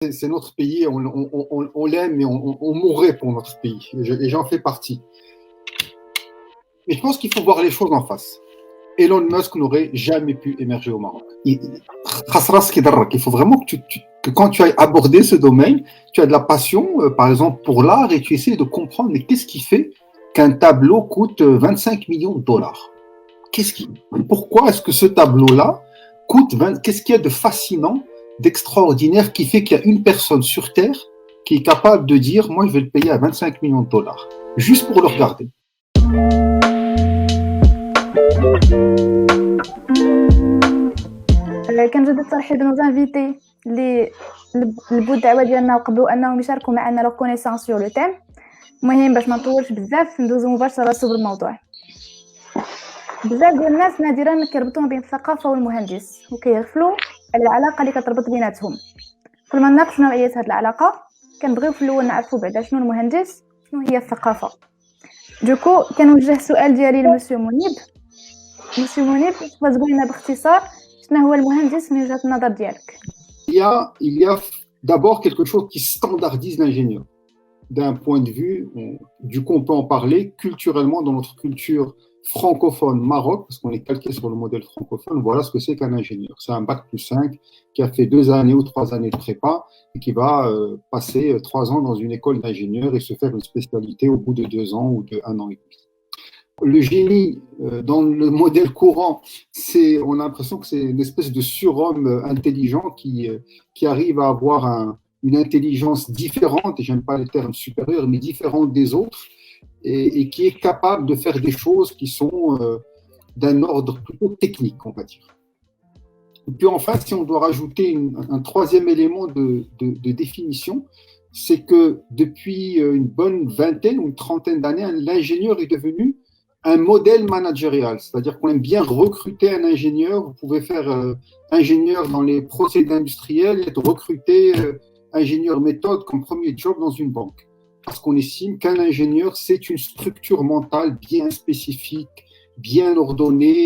c'est notre pays, on l'aime et on mourrait pour notre pays. Et j'en fais partie. Mais je pense qu'il faut voir les choses en face. Elon Musk n'aurait jamais pu émerger au Maroc. Il faut vraiment que quand tu ailles aborder ce domaine, tu as de la passion, par exemple, pour l'art, et tu essaies de comprendre, mais qu'est-ce qui fait qu'un tableau coûte 25 millions de dollars? Pourquoi est-ce que ce tableau-là coûte qu'est-ce qu'il y a de fascinant, d'extraordinaire, qui fait qu'il y a une personne sur Terre qui est capable de dire, moi, je vais le payer à 25 millions de dollars, juste pour le regarder. كنجد الترحيب بنوز انفيتي اللي لبوا الدعوه ديالنا وقبلوا انهم يشاركوا معنا لو كونيسانس سور لو تيم. المهم باش ما نطولش بزاف ندوزو مباشره صوب الموضوع. بزاف ديال الناس نادرا كيربطوا بين الثقافه والمهندس وكيغفلوا على العلاقه اللي كتربط بيناتهم. قبل ما نناقشوا نوعيه هذه العلاقه كنبغيو في الاول نعرفوا بعدا شنو المهندس شنو هي الثقافه. دوكو كنوجه السؤال ديالي لمسيو منيب. مسيو منيب تقدر تقول لنا باختصار شنو هو المهندس من وجهه النظر ديالك؟ Il y a d'abord quelque chose qui standardise l'ingénieur. D'un point de vue, du coup on peut en parler culturellement dans notre culture francophone Maroc, parce qu'on est calqué sur le modèle francophone, voilà ce que c'est qu'un ingénieur. C'est un bac plus 5 qui a fait 2 années ou 3 années de prépa et qui va passer 3 ans dans une école d'ingénieur et se faire une spécialité au bout de 2 ans ou de 1 an et demi. Le génie, dans le modèle courant, on a l'impression que c'est une espèce de surhomme intelligent qui arrive à avoir une intelligence différente, et j'aime pas les termes supérieurs, mais différente des autres, et qui est capable de faire des choses qui sont d'un ordre plutôt technique, on va dire. Et puis enfin, si on doit rajouter un troisième élément de définition, c'est que depuis une bonne vingtaine ou une trentaine d'années, l'ingénieur est devenu un modèle managérial, c'est-à-dire qu'on aime bien recruter un ingénieur. Vous pouvez faire ingénieur dans les procédés industriels et être recruté ingénieur méthode comme premier job dans une banque. Parce qu'on estime qu'un ingénieur, c'est une structure mentale bien spécifique, bien ordonnée,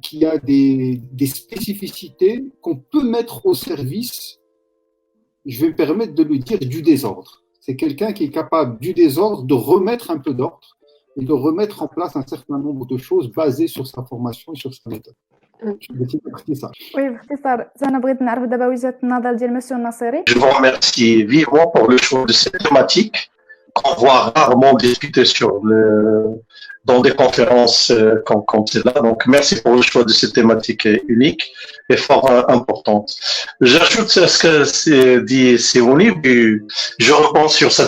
qui a des spécificités qu'on peut mettre au service, je vais me permettre de le dire, du désordre. C'est quelqu'un qui est capable du désordre de remettre un peu d'ordre et de remettre en place un certain nombre de choses basées sur sa formation et sur sa méthode. Oui, باختصار انا بغيت نعرف دابا وجهة النظر ديال مسيو الناصري. Je vous remercie vivement pour le choix de cette thématique qu'on voit rarement discuter dans des conférences comme celle-là. Donc, merci pour le choix de cette thématique unique et fort importante. J'ajoute ce que dit Séouni, je repense sur sa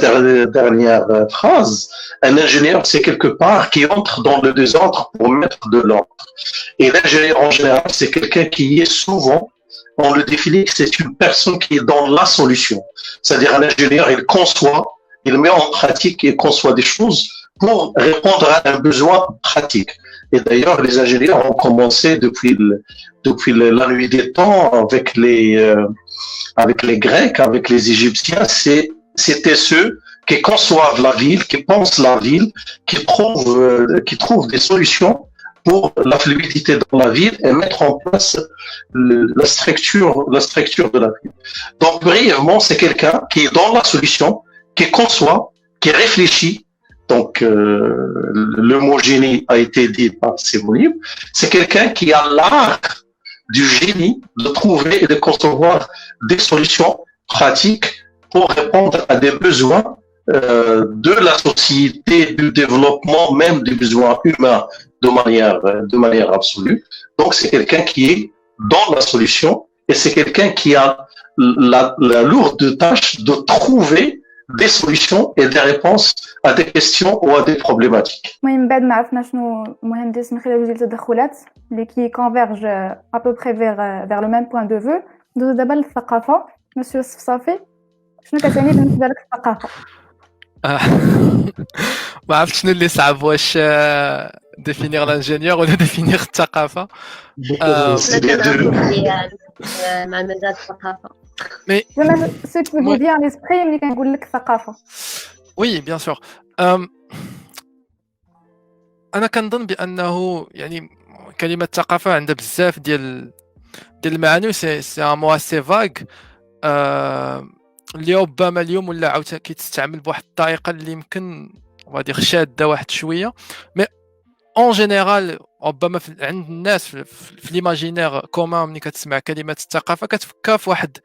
dernière phrase. Un ingénieur, c'est quelque part qui entre dans le désordre pour mettre de l'ordre. Et l'ingénieur, en général, c'est quelqu'un qui est souvent, on le définit que c'est une personne qui est dans la solution. C'est-à-dire un ingénieur, il conçoit, il met en pratique et conçoit des choses pour répondre à un besoin pratique. Et d'ailleurs, les ingénieurs ont commencé depuis la nuit des temps avec les Grecs, avec les Égyptiens. C'était ceux qui conçoivent la ville, qui pensent la ville, qui trouvent des solutions pour la fluidité dans la ville et mettre en place la structure de la ville. Donc, brièvement, c'est quelqu'un qui est dans la solution, qui conçoit, qui réfléchit. Donc, le mot génie a été dit par Sémonim. C'est quelqu'un qui a l'art du génie de trouver et de concevoir des solutions pratiques pour répondre à des besoins de la société, du développement, même des besoins humains de manière absolue. Donc, c'est quelqu'un qui est dans la solution et c'est quelqu'un qui a la lourde tâche de trouver des solutions et des réponses à des questions ou à des problématiques. المهم بعد ما عرفنا شنو مهندس من خلال جوج التدخلات اللي كي كونفيرج ا بو بري فيغ لو ميم بوين دو فو ندوزو دابا للثقافه. مسيو الصفصافي شنو كتعني بالنسبه لك الثقافه؟ ما عرفتش شنو اللي صعب واش définir l'ingénieur ولا définir الثقافه. مع المجال الثقافه. Mais ce qui me vient à l'esprit ملي كنقول لك ثقافه. Oui, bien sûr. أنا كنظن بأنه يعني كلمة ثقافة عندها بزاف ديال المعاني. سي ان مو اسي فاغ. اللي ربما اليوم ولا عاوتاني كيتستعمل بواحد الطريقه اللي يمكن غادي شاده واحد شويه، مي اون جينيرال ربما عند الناس في ليماجينير كومان ملي كتسمع كلمه الثقافه كتفكر في واحد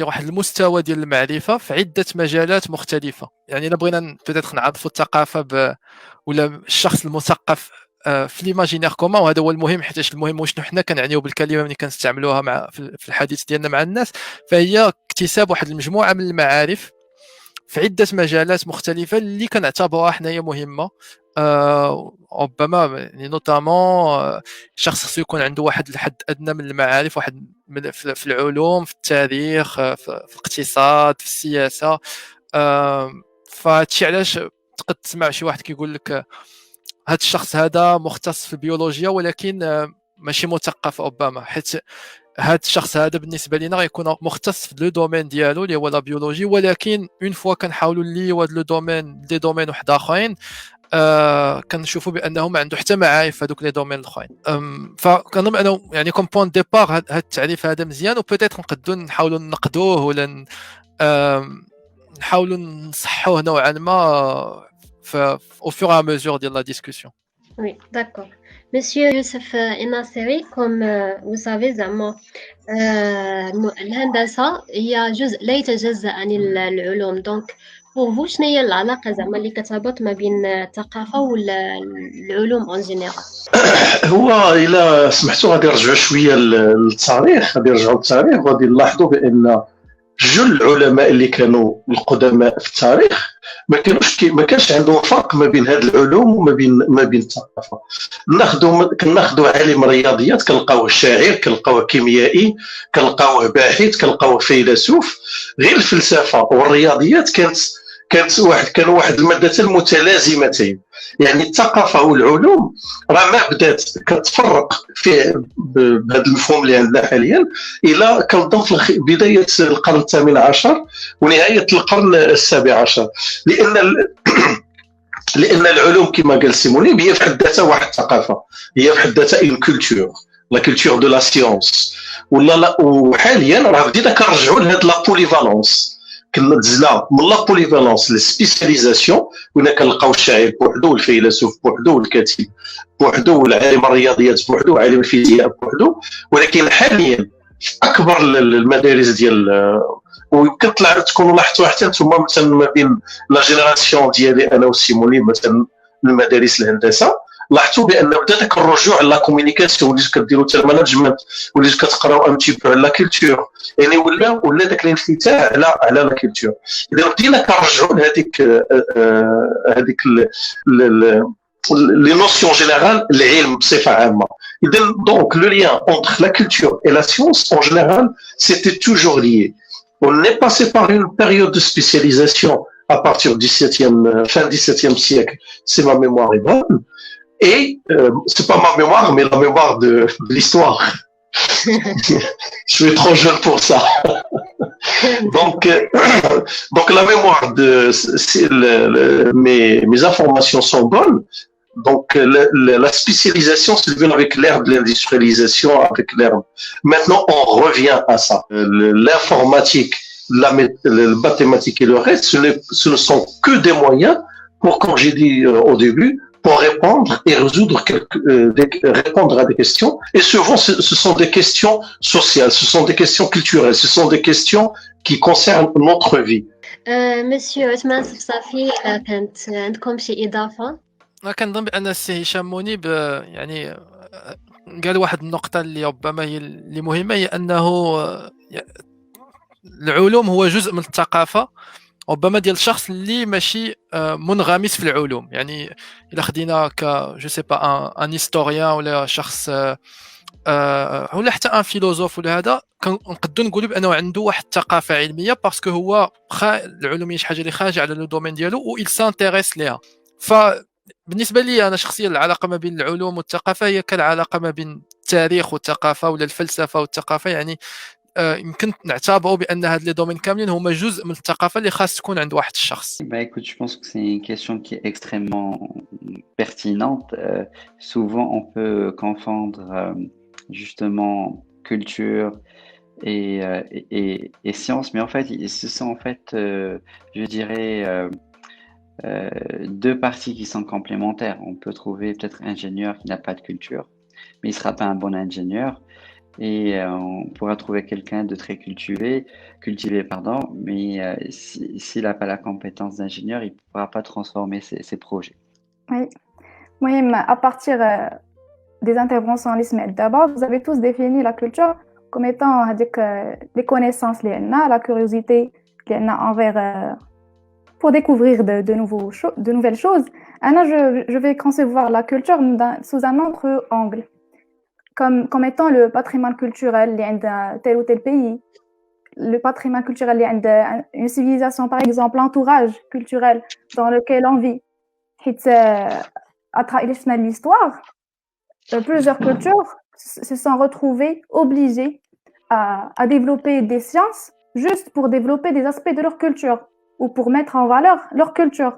واحد المستوى ديال المعرفه في عده مجالات مختلفه. يعني الا بغينا بيتيتر نعرفوا الثقافه ولا الشخص المثقف في ليماجينير كومان، وهذا هو المهم، حيت المهم واش حنا كنعنيو بالكلمه ملي كنستعملوها في الحديث ديالنا مع الناس، فهي اكتساب واحد المجموعه من المعارف في عده مجالات مختلفه اللي كنعتبروها حنايا مهمه. ربما يعني نوتامون الشخص خصو يكون عنده واحد الحد ادنى من المعارف، واحد في العلوم، في التاريخ، في الاقتصاد، في السياسه. فهادشي علاش تقد تسمع شي واحد كيقول لك هاد الشخص هذا مختص في البيولوجيا ولكن ماشي مثقف ربما، حيت هاد الشخص هذا بالنسبه لنا غيكون مختص في لو دومين ديالو اللي هو لا بيولوجي، ولكن اون فوا كنحاولوا نليو هاد لو دومين دي دومين واحد اخرين كنشوفوا بانه ما عنده حتى معارف هذوك لي دومين الاخرين. فكنظن انه يعني كوم بوين ديبار هاد التعريف هذا مزيان، وبيتيتر نقدروا نحاولوا نقدوه ولا نحاولوا نصحوه نوعا ما au fur et à mesure de la discussion. Oui, d'accord. Monsieur Youssef Enasseri, comme vous savez, الهندسة هي جزء لا يتجزأ عن العلوم. donc pour vous شنو هي العلاقة اللي كتربط ما بين الثقافة والعلوم en général؟ هو إلا سمحتوا غادي نرجعوا شوية للتاريخ، وغادي نلاحظوا بأن جل العلماء اللي كانوا القدماء في التاريخ ما كانش عندهم فرق ما بين هذه العلوم وما بين الثقافه. كناخذوا عالم رياضيات كنلقاوه شاعر، كنلقاوه كيميائي، كنلقاوه باحث، كنلقاوه فيلسوف. غير الفلسفه والرياضيات كانوا واحد المادتين متلازمتين. يعني الثقافه والعلوم راه ما بدات كتفرق في بهذا المفهوم اللي عندنا حاليا الى كنظن في بدايه القرن الثامن عشر ونهايه القرن السابع عشر، لان العلوم كما قال سيموني هي في حد ذاتها واحد الثقافه، هي في حد ذاتها اون كولتور، لا كولتور دو لا سيونس. وحاليا راه بدينا كنرجعوا لهاد لا بوليفالونس، كنتزلا من لا بوليفالونس للسبيسياليزاسيون، وين كنلقاو الشاعر بوحدو والفيلسوف بوحدو والكاتب بوحدو والعالم الرياضيات بوحدو وعالم الفيزياء بوحدو. ولكن حاليا في اكبر المدارس ديال ويمكن تكونوا لاحظتوا حتى نتوما مثلا ما بين لا جينيراسيون ديالي انا وسيموني مثلا المدارس الهندسه، لاحظتوا بان بدا داك الرجوع لا كومونيكاسيون، وليتو كديروا حتى المانجمنت، وليتو كتقراو ان تي بو على لا كولتور، يعني ولا داك الانفتاح على لا كولتور. اذا بدينا كنرجعوا لهذيك les notions générales, العلم بصفة عامة. Donc le lien entre la culture et la science en général, c'était toujours lié. On est passé par une période de spécialisation à partir du fin 17e siècle, c'est ma mémoire est bonne. Et c'est pas ma mémoire, mais la mémoire de l'histoire. Je suis trop jeune pour ça. donc la mémoire mes informations sont bonnes. Donc la spécialisation c'est venu avec l'ère de l'industrialisation, avec l'ère. Maintenant on revient à ça. L'informatique, la mathématique et le reste, ce ne sont que des moyens pour, comme j'ai dit au début, pour répondre et répondre à des questions. Et souvent, ce sont des questions sociales, ce sont des questions culturelles, ce sont des questions qui concernent notre vie. Monsieur عثمان صفصافي كانت عندكم شي إضافة؟ كنظن بأن السي هشام منيب يعني قال واحد النقطة اللي ربما هي اللي مهمة، هي أنه العلوم هو جزء من الثقافة ربما ديال الشخص اللي ماشي منغمس في العلوم. يعني الا خدينا جو سي با ان هيستوريان ولا شخص ولا حتى ان فيلوزوف ولا هذا، كنقدروا نقولوا بانه عنده واحد الثقافه علميه باسكو هو العلوم هي شي حاجه اللي خارجه على لو دومين ديالو و il s'intéresse ليها. فبالنسبه لي انا شخصيا العلاقه ما بين العلوم والثقافه هي كالعلاقه ما بين التاريخ والثقافه ولا الفلسفه والثقافه. يعني يمكن نعتبروا بان هاد لي دومين كاملين هما جزء من الثقافه اللي خاص تكون عند واحد الشخص. Écoute, je pense que c'est une question qui est extrêmement pertinente. Souvent on peut confondre justement culture, et sciences, mais en fait, ce sont en fait, je dirais, deux parties qui sont complémentaires. On peut trouver peut-être un ingénieur qui n'a pas de culture, mais il ne sera pas un bon ingénieur. Et on pourra trouver quelqu'un de très cultivé, pardon, mais s'il n'a pas la compétence d'ingénieur, il ne pourra pas transformer ses projets. Oui. Moyenne, à partir des interventions en l'ISMED, d'abord, vous avez tous défini la culture comme étant les connaissances, la curiosité envers, pour découvrir de nouvelles choses. Alors, je vais concevoir la culture sous un autre angle, comme étant le patrimoine culturel de tel ou tel pays, le patrimoine culturel d'une civilisation, par exemple, l'entourage culturel dans lequel on vit. À travers l'histoire, plusieurs cultures se sont retrouvées obligées à développer des sciences juste pour développer des aspects de leur culture ou pour mettre en valeur leur culture.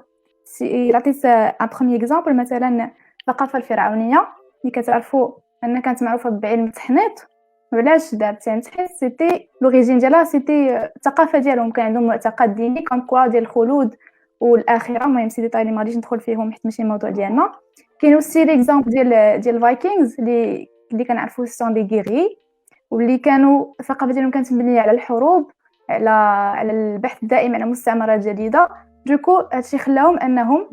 Un premier exemple, مثلا الثقافة الفرعونية اللي كتعرفوا أنها كانت معروفة بعلم التحنيط. وعلاش دارت التحنيط؟ سيتي لوريجين ديالها سيتي الثقافة ديالهم، كان عندهم معتقد ديني كوم كوا ديال الخلود والاخره. المهم سي ديتاي اللي ما غاديش ندخل فيهم حيت ماشي الموضوع ديالنا. كاين اوسي ليكزامبل ديال الفايكنجز اللي كنعرفوا سون دي غيري، واللي كانوا الثقافه ديالهم كانت مبنيه على الحروب، على البحث الدائم على مستعمرات جديده. دوكو هادشي خلاهم انهم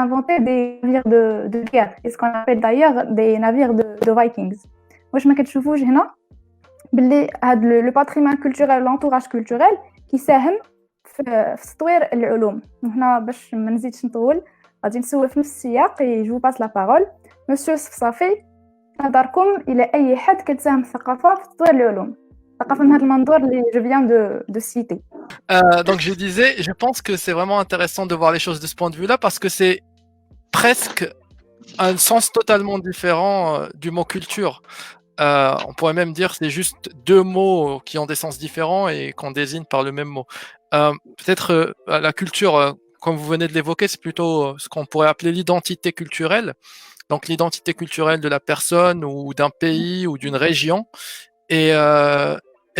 inventer des navires de guerre, et ce qu'on appelle d'ailleurs des navires de vikings. واش ما كتشوفوش هنا باللي هاد لو باتريمون كولتوريل l'entourage culturel كيساهم في تطوير العلوم. هنا باش ما نزيدش نطول غادي نسول في نفس السياق. جو باس لا بارول مسيو صفصافي، نظركم الى اي حد كتساهم الثقافه في تطوير العلوم، الثقافه من هذا المنظور اللي جو viens de citer. Donc je disais, je pense que c'est vraiment intéressant de voir les choses de ce point de vue-là parce que c'est presque un sens totalement différent du mot culture. On pourrait même dire que c'est juste deux mots qui ont des sens différents et qu'on désigne par le même mot. Peut-être la culture, comme vous venez de l'évoquer, c'est plutôt ce qu'on pourrait appeler l'identité culturelle. Donc l'identité culturelle de la personne ou d'un pays ou d'une région. Et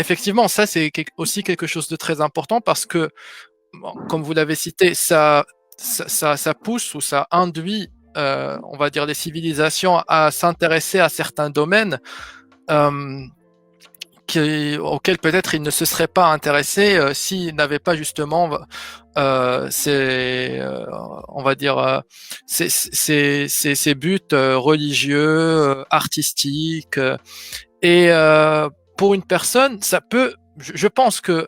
effectivement, ça c'est aussi quelque chose de très important parce que, bon, comme vous l'avez cité, ça pousse ou ça induit, on va dire, les civilisations à s'intéresser à certains domaines auxquels peut-être ils ne se seraient pas intéressés s'ils n'avaient pas justement on va dire ces buts religieux, artistiques. Et pour une personne, ça peut, je pense que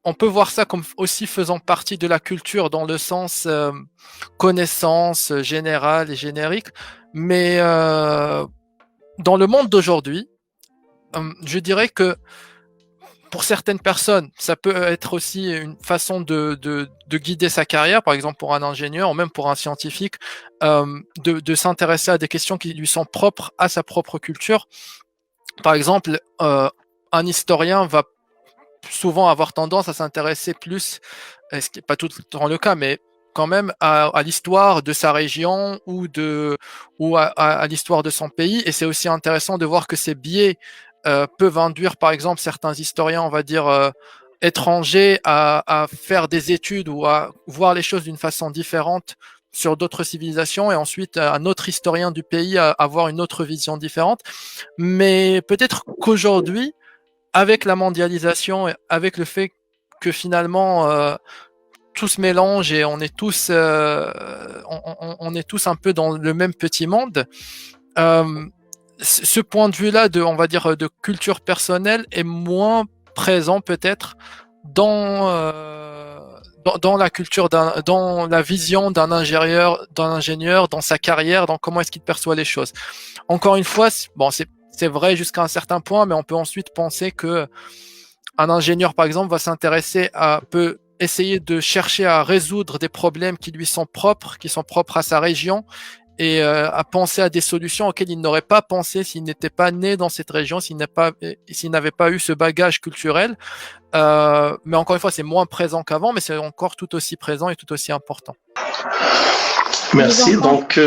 on peut voir ça comme aussi faisant partie de la culture dans le sens connaissance générale et générique, mais dans le monde d'aujourd'hui, je dirais que pour certaines personnes, ça peut être aussi une façon de guider sa carrière, par exemple pour un ingénieur ou même pour un scientifique, de s'intéresser à des questions qui lui sont propres à sa propre culture. Par exemple, un historien va souvent avoir tendance à s'intéresser plus, ce qui n'est pas tout le temps le cas, mais quand même à l'histoire de sa région ou à l'histoire de son pays. Et c'est aussi intéressant de voir que ces biais peuvent induire, par exemple, certains historiens, on va dire, étrangers à faire des études ou à voir les choses d'une façon différente sur d'autres civilisations, et ensuite un autre historien du pays à avoir une autre vision différente. Mais peut-être qu'aujourd'hui, avec la mondialisation, avec le fait que finalement tout se mélange et on est tous un peu dans le même petit monde, ce point de vue-là on va dire, de culture personnelle est moins présent peut-être dans la culture, dans la vision d'un ingénieur, dans sa carrière, dans comment est-ce qu'il perçoit les choses. Encore une fois, bon, c'est vrai jusqu'à un certain point, mais on peut ensuite penser que un ingénieur, par exemple, va s'intéresser peut essayer de chercher à résoudre des problèmes qui lui sont propres à sa région, et à penser à des solutions auxquelles il n'aurait pas pensé s'il n'était pas né dans cette région, s'il n'avait pas eu ce bagage culturel. Mais encore une fois, c'est moins présent qu'avant, mais c'est encore tout aussi présent et tout aussi important. Merci. Donc,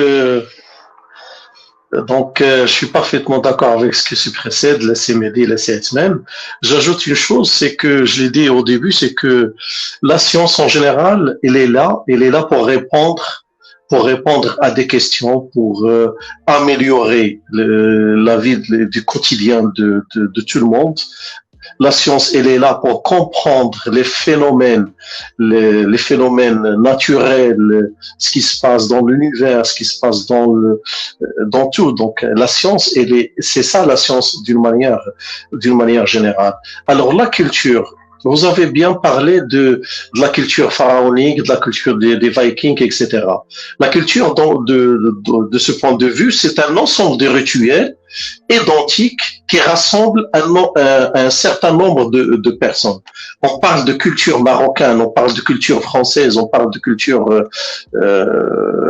Donc, je suis parfaitement d'accord avec ce qui se précède, laissez m'aider, laissez être même. J'ajoute une chose, c'est que je l'ai dit au début, c'est que la science en général, elle est là pour répondre à des questions, pour améliorer la vie du quotidien de tout le monde. La science, elle est là pour comprendre les phénomènes naturels, ce qui se passe dans l'univers, ce qui se passe dans tout. Donc, la science, c'est ça la science d'une manière générale. Alors, la culture, vous avez bien parlé de la culture pharaonique, de la culture des Vikings, etc. La culture, de ce point de vue, c'est un ensemble de rituels identiques qui rassemblent un certain nombre de personnes. On parle de culture marocaine, on parle de culture française, on parle de culture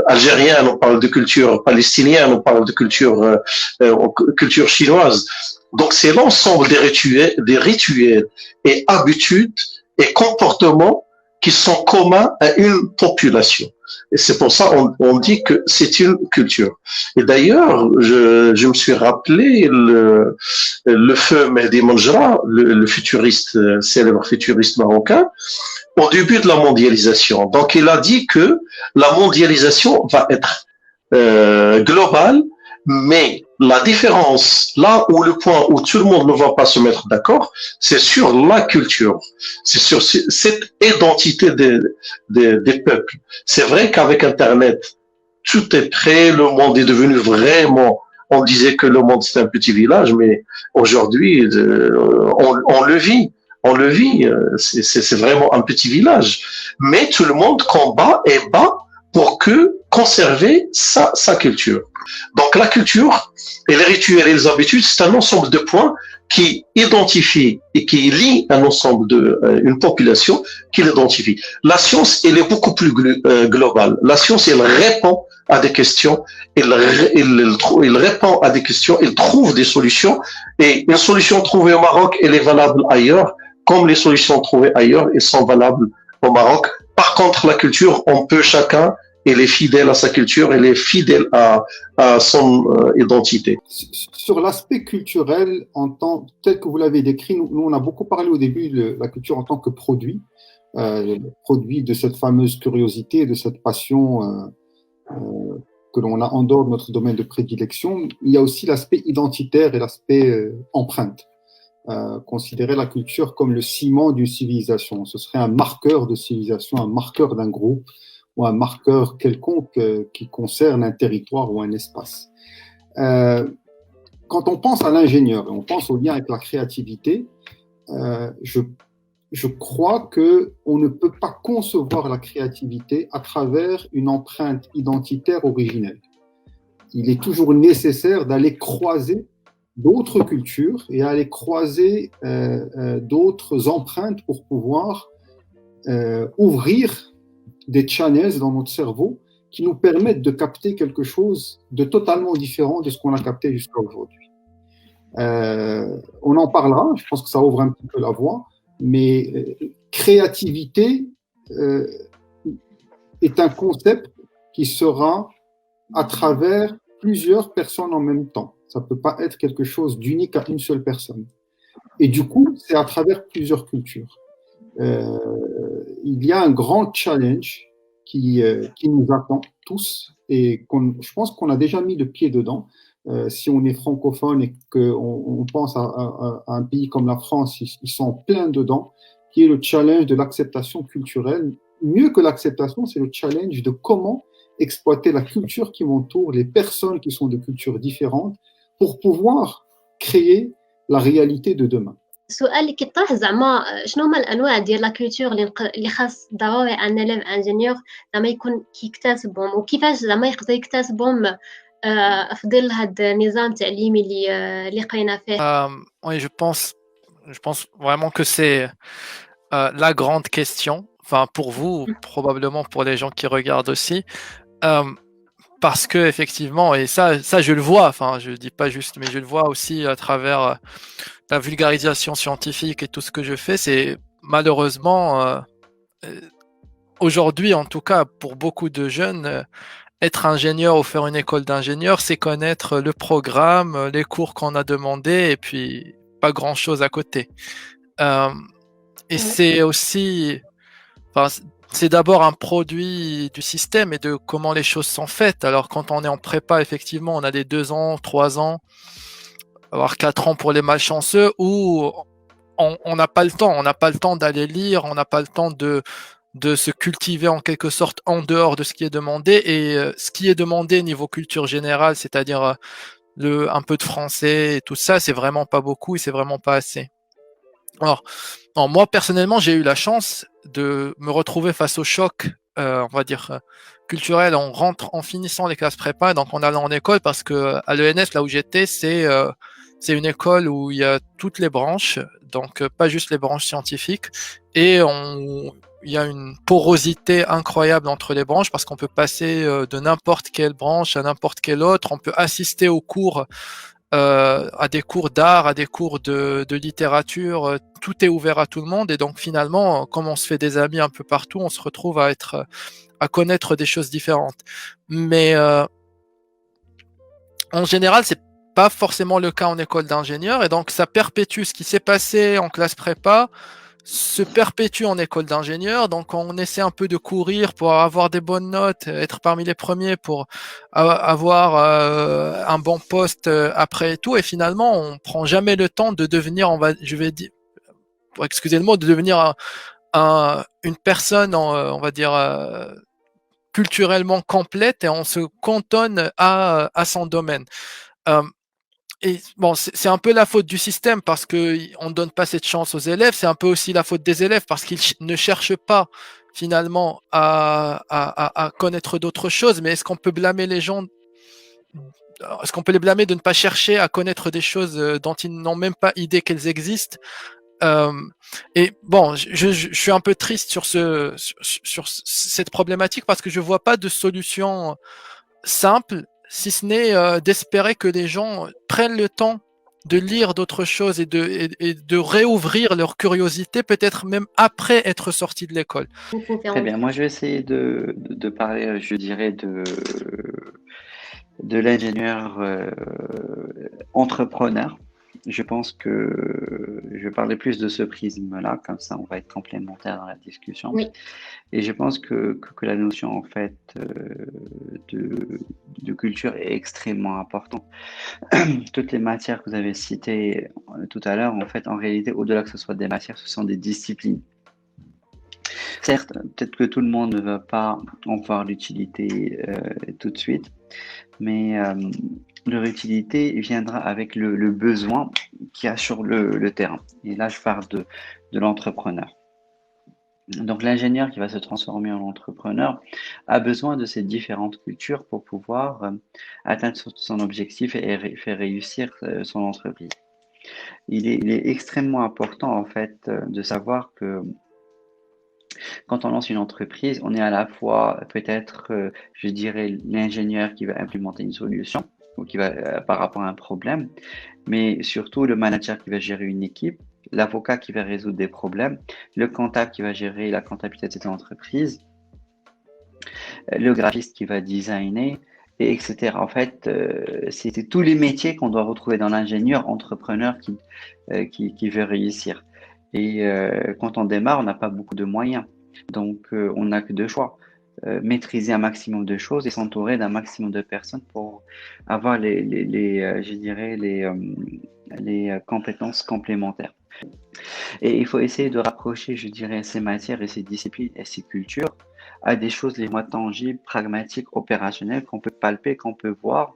algérienne, on parle de culture palestinienne, on parle de culture chinoise. Donc, c'est l'ensemble des rituels et habitudes et comportements qui sont communs à une population. Et c'est pour ça on dit que c'est une culture. Et d'ailleurs, je me suis rappelé le feu Mehdi Manjra, le futuriste, célèbre futuriste marocain, au début de la mondialisation. Donc, il a dit que la mondialisation va être globale, mais la différence, là où le point où tout le monde ne va pas se mettre d'accord, c'est sur la culture, c'est sur cette identité des peuples. C'est vrai qu'avec Internet, tout est prêt, le monde est devenu vraiment, on disait que le monde c'est un petit village, mais aujourd'hui, on le vit. On le vit, c'est vraiment un petit village. Mais tout le monde combat et bat pour conserver sa culture. Donc la culture et les rituels et les habitudes, c'est un ensemble de points qui identifient et qui lient un ensemble une population qui l'identifie. La science, elle est beaucoup plus globale. La science, elle répond à des questions, elle répond à des questions, elle trouve des solutions, et une solution trouvée au Maroc, elle est valable ailleurs, comme les solutions trouvées ailleurs, elles sont valables au Maroc. Par contre, la culture, chacun, il est fidèle à sa culture, il est fidèle à son identité. Sur l'aspect culturel, tel que vous l'avez décrit, nous, on a beaucoup parlé au début de la culture en tant que produit de cette fameuse curiosité, de cette passion que l'on a en dehors de notre domaine de prédilection. Il y a aussi l'aspect identitaire et l'aspect empreinte. Considérer la culture comme le ciment d'une civilisation. Ce serait un marqueur de civilisation, un marqueur d'un groupe, ou un marqueur quelconque qui concerne un territoire ou un espace. Quand on pense à l'ingénieur et on pense au lien avec la créativité, je crois qu'on ne peut pas concevoir la créativité à travers une empreinte identitaire originelle. Il est toujours nécessaire d'aller croiser d'autres cultures et aller croiser d'autres empreintes pour pouvoir ouvrir des channels dans notre cerveau qui nous permettent de capter quelque chose de totalement différent de ce qu'on a capté jusqu'à aujourd'hui. On en parlera, je pense que ça ouvre un petit peu la voie, mais créativité est un concept qui sera à travers plusieurs personnes en même temps. Ça ne peut pas être quelque chose d'unique à une seule personne. Et du coup, c'est à travers plusieurs cultures. Il y a un grand challenge qui nous attend tous et je pense qu'on a déjà mis le pied dedans. Si on est francophone et qu'on pense à un pays comme la France, ils sont pleins dedans, qui est le challenge de l'acceptation culturelle. Mieux que l'acceptation, c'est le challenge de comment exploiter la culture qui m'entoure, les personnes qui sont de cultures différentes, pour pouvoir créer la réalité de demain. السؤال اللي كيطرح زعما شنو هما الانواع ديال لا كولتور اللي خاص ضروري ان ليف انجينيور زعما يكون كيكتسبهم وكيفاش زعما يقدر يكتسبهم في ظل هذا النظام التعليمي اللي لقينا فيه. Oui, je pense vraiment que c'est la grande question, enfin pour vous, probablement pour les gens qui regardent aussi, parce que effectivement, et ça je le vois, enfin je dis pas juste, mais je le vois aussi à travers la vulgarisation scientifique et tout ce que je fais, c'est malheureusement aujourd'hui en tout cas pour beaucoup de jeunes, être ingénieur ou faire une école d'ingénieur, c'est connaître le programme, les cours qu'on a demandé et puis pas grand-chose à côté. Euh, et Ouais. c'est aussi, enfin, c'est d'abord un produit du système et de comment les choses sont faites. Alors quand on est en prépa, effectivement, on a des 2 ans, 3 ans, voire 4 ans pour les malchanceux où on n'a pas le temps. On n'a pas le temps d'aller lire, on n'a pas le temps de se cultiver en quelque sorte en dehors de ce qui est demandé. Et ce qui est demandé niveau culture générale, c'est-à-dire un peu de français et tout ça, c'est vraiment pas beaucoup et c'est vraiment pas assez. Alors, non, moi personnellement, j'ai eu la chance de me retrouver face au choc, on va dire culturel, en finissant les classes prépa, donc en allant en école, parce que à l'ENS, là où j'étais, c'est une école où il y a toutes les branches, donc pas juste les branches scientifiques, et il y a une porosité incroyable entre les branches parce qu'on peut passer de n'importe quelle branche à n'importe quelle autre, on peut assister aux cours à des cours d'art, à des cours de littérature, tout est ouvert à tout le monde et donc finalement, comme on se fait des amis un peu partout, on se retrouve à connaître des choses différentes. Mais en général, c'est pas forcément le cas en école d'ingénieur et donc ça perpétue ce qui s'est passé en classe prépa se perpétue en école d'ingénieur, donc on essaie un peu de courir pour avoir des bonnes notes, être parmi les premiers pour avoir un bon poste après et tout, et finalement on prend jamais le temps de devenir, je vais dire, pour excuser le mot, de devenir une personne, on va dire, culturellement complète, et on se cantonne à son domaine. Euh, Et bon, c'est un peu la faute du système parce que on ne donne pas cette chance aux élèves. C'est un peu aussi la faute des élèves parce qu'ils ne cherchent pas finalement à connaître d'autres choses. Mais est-ce qu'on peut blâmer les gens? Est-ce qu'on peut les blâmer de ne pas chercher à connaître des choses dont ils n'ont même pas idée qu'elles existent? Euh, et bon, je suis un peu triste sur cette problématique parce que je vois pas de solution simple, si ce n'est d'espérer que les gens prennent le temps de lire d'autres choses et de réouvrir leur curiosité, peut-être même après être sortis de l'école. Très bien, moi je vais essayer de parler, je dirais, de l'ingénieur entrepreneur. Je pense que je vais parler plus de ce prisme-là, comme ça on va être complémentaires dans la discussion. Oui. Et je pense que la notion en fait de culture est extrêmement importante. Toutes les matières que vous avez citées tout à l'heure, en fait, en réalité, au-delà que ce soit des matières, ce sont des disciplines. Certes, peut-être que tout le monde ne va pas en voir l'utilité tout de suite, mais leur utilité viendra avec le besoin qu'il y a sur le terrain. Et là, je parle de l'entrepreneur. Donc, l'ingénieur qui va se transformer en entrepreneur a besoin de ces différentes cultures pour pouvoir atteindre son objectif et faire réussir son entreprise. Il est extrêmement important, en fait, de savoir que quand on lance une entreprise, on est à la fois peut-être, je dirais, l'ingénieur qui va implémenter une solution ou qui va par rapport à un problème, mais surtout le manager qui va gérer une équipe, l'avocat qui va résoudre des problèmes, le comptable qui va gérer la comptabilité de cette entreprise, le graphiste qui va designer, et etc. En fait, c'est tous les métiers qu'on doit retrouver dans l'ingénieur entrepreneur qui veut réussir. Et quand on démarre, on n'a pas beaucoup de moyens. Donc, on n'a que deux choix. Maîtriser un maximum de choses et s'entourer d'un maximum de personnes pour avoir je dirais, les compétences complémentaires. Et il faut essayer de rapprocher, je dirais, ces matières et ces disciplines et ces cultures à des choses les moins tangibles, pragmatiques, opérationnelles, qu'on peut palper, qu'on peut voir,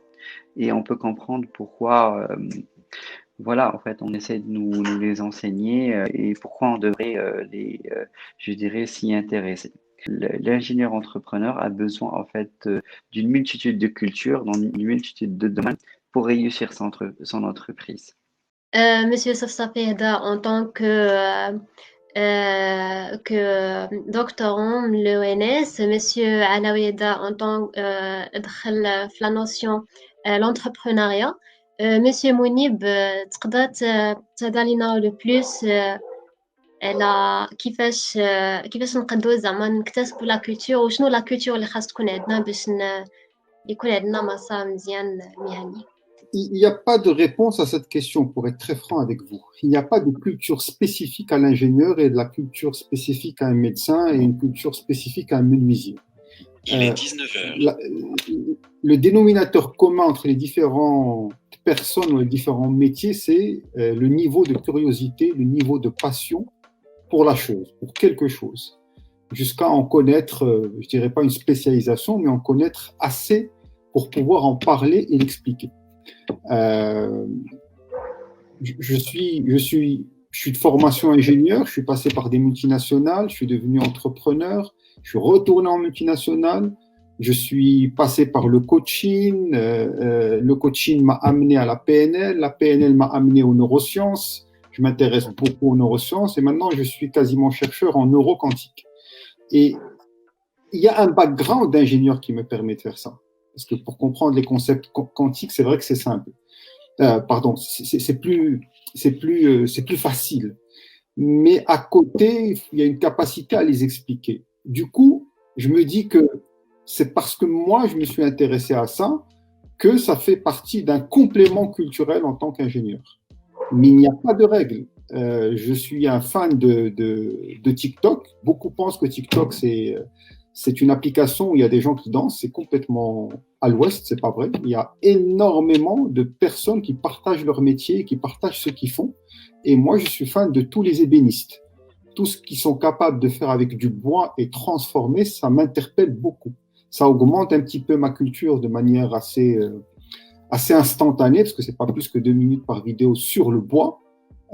et on peut comprendre pourquoi, voilà, en fait, on essaie de nous les enseigner et pourquoi on devrait je dirais, s'y intéresser. L'ingénieur entrepreneur a besoin, en fait, d'une multitude de cultures, dans une multitude de domaines pour réussir son entreprise. Monsieur Safsafehda, en tant que doctorant l'ENS, Monsieur Alaoueda, en tant دخل في la notion l'entrepreneuriat, Monsieur Mounib, تقدر تهضر لنا le plus على كيفاش نقدروا زعما نكتسبوا لا كولتور وشنو لا كولتور اللي خاص تكون عندنا باش يكون عندنا مسار مزيان مهني. Il n'y a pas de réponse à cette question, pour être très franc avec vous. Il n'y a pas de culture spécifique à l'ingénieur et de la culture spécifique à un médecin et une culture spécifique à un menuisier. Il est 19h. Le dénominateur commun entre les différentes personnes ou les différents métiers, c'est le niveau de curiosité, le niveau de passion pour la chose, pour quelque chose. Jusqu'à en connaître, je dirais pas une spécialisation, mais en connaître assez pour pouvoir en parler et l'expliquer. Je suis de formation ingénieur, je suis passé par des multinationales, je suis devenu entrepreneur, je suis retourné en multinationale, je suis passé par le coaching m'a amené à la PNL m'a amené aux neurosciences, je m'intéresse beaucoup aux neurosciences et maintenant je suis quasiment chercheur en neuroquantique. Et il y a un background d'ingénieur qui me permet de faire ça. Parce que pour comprendre les concepts quantiques, c'est vrai que c'est simple. C'est plus facile. Mais à côté, il y a une capacité à les expliquer. Du coup, je me dis que c'est parce que moi, je me suis intéressé à ça que ça fait partie d'un complément culturel en tant qu'ingénieur. Mais il n'y a pas de règle. Je suis un fan de TikTok. Beaucoup pensent que TikTok, c'est une application où il y a des gens qui dansent. C'est complètement à l'ouest, c'est pas vrai. Il y a énormément de personnes qui partagent leur métier, qui partagent ce qu'ils font. Et moi, je suis fan de tous les ébénistes. Tout ce qu'ils sont capables de faire avec du bois et transformer, ça m'interpelle beaucoup. Ça augmente un petit peu ma culture de manière assez instantanée, parce que c'est pas plus que 2 minutes par vidéo sur le bois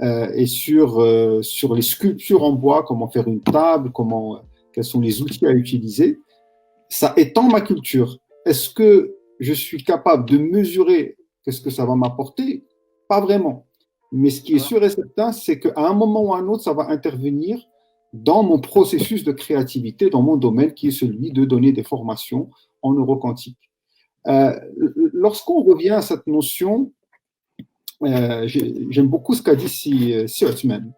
et sur les sculptures en bois, comment faire une table, quels sont les outils à utiliser. Ça étend ma culture. Est-ce que je suis capable de mesurer qu'est-ce que ça va m'apporter? Pas vraiment. Mais ce qui est sûr et certain, c'est qu'à un moment ou à un autre, ça va intervenir dans mon processus de créativité, dans mon domaine, qui est celui de donner des formations en neuroquantique. Lorsqu'on revient à cette notion, j'aime beaucoup ce qu'a dit Searchman.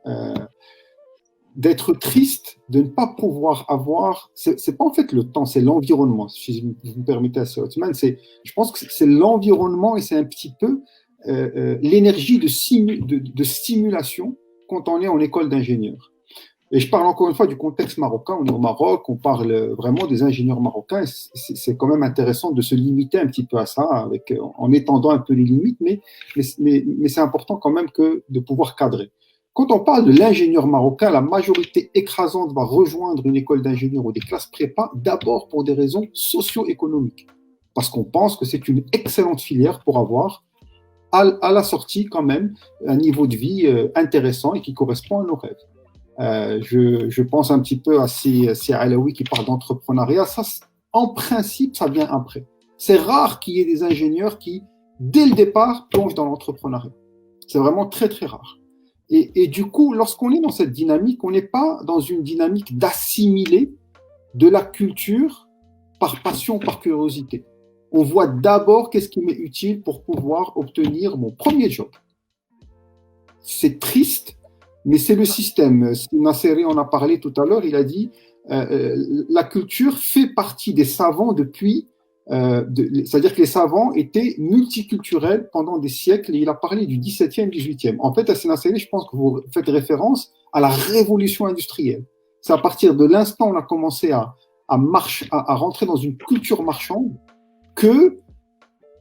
D'être triste, de ne pas pouvoir avoir, c'est pas en fait le temps, c'est l'environnement. Si vous me permettez à Searchman, je pense que c'est l'environnement et c'est un petit peu l'énergie de stimulation quand on est en école d'ingénieur. Et je parle encore une fois du contexte marocain. On est au Maroc, on parle vraiment des ingénieurs marocains. C'est quand même intéressant de se limiter un petit peu à ça, en étendant un peu les limites, mais c'est important quand même de pouvoir cadrer. Quand on parle de l'ingénieur marocain, la majorité écrasante va rejoindre une école d'ingénieur ou des classes prépa, d'abord pour des raisons socio-économiques. Parce qu'on pense que c'est une excellente filière pour avoir, à la sortie quand même, un niveau de vie intéressant et qui correspond à nos rêves. Je pense un petit peu à ces Alaoui qui parlent d'entrepreneuriat. Ça, en principe, ça vient après. C'est rare qu'il y ait des ingénieurs qui, dès le départ, plongent dans l'entrepreneuriat. C'est vraiment très, très rare. Et du coup, lorsqu'on est dans cette dynamique, on n'est pas dans une dynamique d'assimiler de la culture par passion, par curiosité. On voit d'abord qu'est-ce qui m'est utile pour pouvoir obtenir mon premier job. C'est triste, mais c'est le système. Nasseri en a parlé tout à l'heure, il a dit la culture fait partie des savants depuis, c'est-à-dire que les savants étaient multiculturels pendant des siècles, et il a parlé du 17e, 18e. En fait, à Nasseri, je pense que vous faites référence à la révolution industrielle. C'est à partir de l'instant où on a commencé à rentrer dans une culture marchande que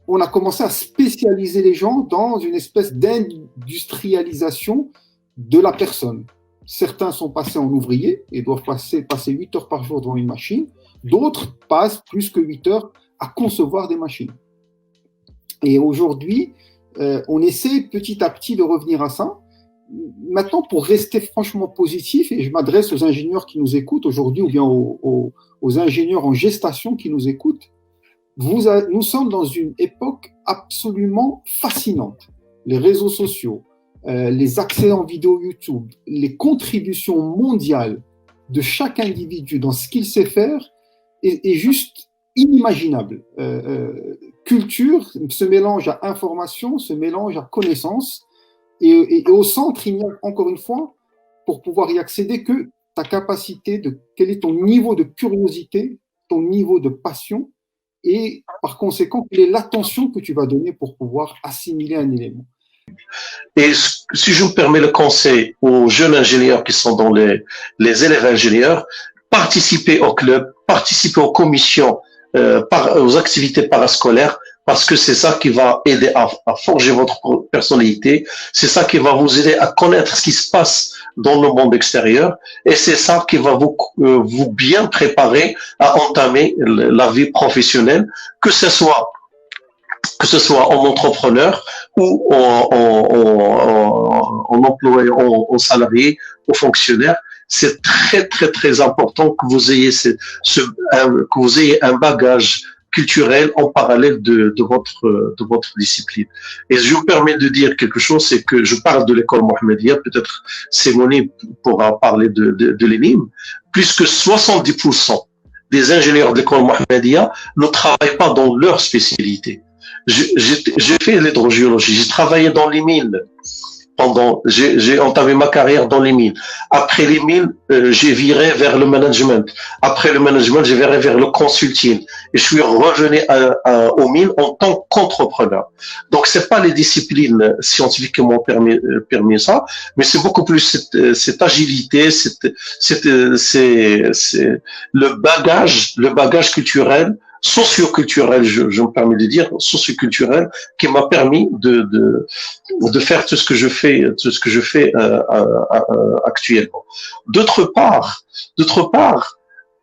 on a commencé à spécialiser les gens dans une espèce d'industrialisation de la personne. Certains sont passés en ouvrier et doivent passer 8 heures par jour devant une machine. D'autres passent plus que 8 heures à concevoir des machines. Et aujourd'hui, on essaie petit à petit de revenir à ça. Maintenant, pour rester franchement positif, et je m'adresse aux ingénieurs qui nous écoutent aujourd'hui ou bien aux ingénieurs en gestation qui nous écoutent, nous sommes dans une époque absolument fascinante. Les réseaux sociaux, les accès en vidéo YouTube, les contributions mondiales de chaque individu dans ce qu'il sait faire est juste inimaginable. Culture se mélange à information, se mélange à connaissance, et au centre, il n'y a encore une fois, pour pouvoir y accéder, que ta capacité quel est ton niveau de curiosité, ton niveau de passion, et par conséquent, quelle est l'attention que tu vas donner pour pouvoir assimiler un élément. Et si je me permets le conseil aux jeunes ingénieurs qui sont dans les élèves ingénieurs, participez au club, participez aux commissions, aux activités parascolaires, parce que c'est ça qui va aider à forger votre personnalité, c'est ça qui va vous aider à connaître ce qui se passe dans le monde extérieur, et c'est ça qui va vous bien préparer à entamer la vie professionnelle, que ce soit en entrepreneur ou en employé, en salarié, en fonctionnaire. C'est très, très, très important que vous ayez que vous ayez un bagage culturel en parallèle de votre discipline. Et je me permets de dire quelque chose, c'est que je parle de l'école Mohammedia, peut-être Sémoni pourra parler de l'ENIM. Plus que 70% des ingénieurs de l'école Mohammedia ne travaillent pas dans leur spécialité. J'ai fait l'hydrogéologie, j'ai travaillé dans les mines. J'ai entamé ma carrière dans les mines. Après les mines, j'ai viré vers le management. Après le management, j'ai viré vers le consulting. Et je suis revenu aux mines en tant qu'entrepreneur. Donc, c'est pas les disciplines scientifiques qui m'ont permis ça, mais c'est beaucoup plus cette agilité, c'est le bagage culturel, socio-culturel, je me permets de dire, socio-culturel, qui m'a permis de faire tout ce que je fais actuellement. D'autre part,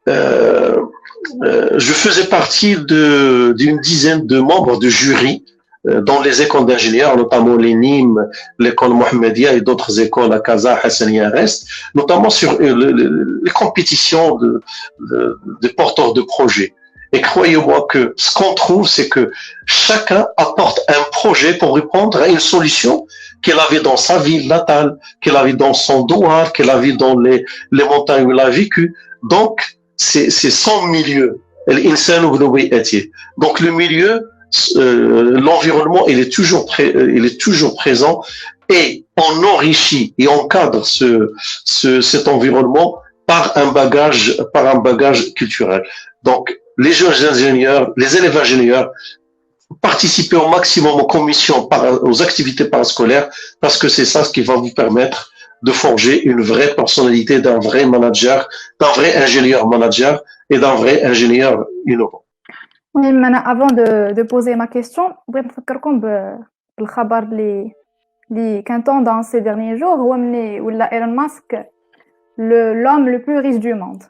je faisais partie d'une dizaine de membres de jury dans les écoles d'ingénieurs, notamment l'ENIM, l'école Mohammedia et d'autres écoles à Casa, Hassania Rest, notamment sur les compétitions de porteurs de projets. Et croyez-moi que ce qu'on trouve, c'est que chacun apporte un projet pour répondre à une solution qu'il avait dans sa ville natale, qu'il avait dans son douar, qu'il avait dans les montagnes où il a vécu. Donc, c'est son milieu. Donc, le milieu, l'environnement, il est toujours présent et on enrichit et on cadre cet environnement par un bagage culturel. Donc, les jeunes ingénieurs, les élèves ingénieurs, participez au maximum aux commissions, aux activités parascolaires, parce que c'est ça ce qui va vous permettre de forger une vraie personnalité d'un vrai manager, d'un vrai ingénieur manager et d'un vrai ingénieur innovant. Oui, maintenant, avant de poser ma question, je vais vous dire اللي كان tendance ces derniers jours هو ملي ولا ايلون ماسك l'homme le plus riche du monde.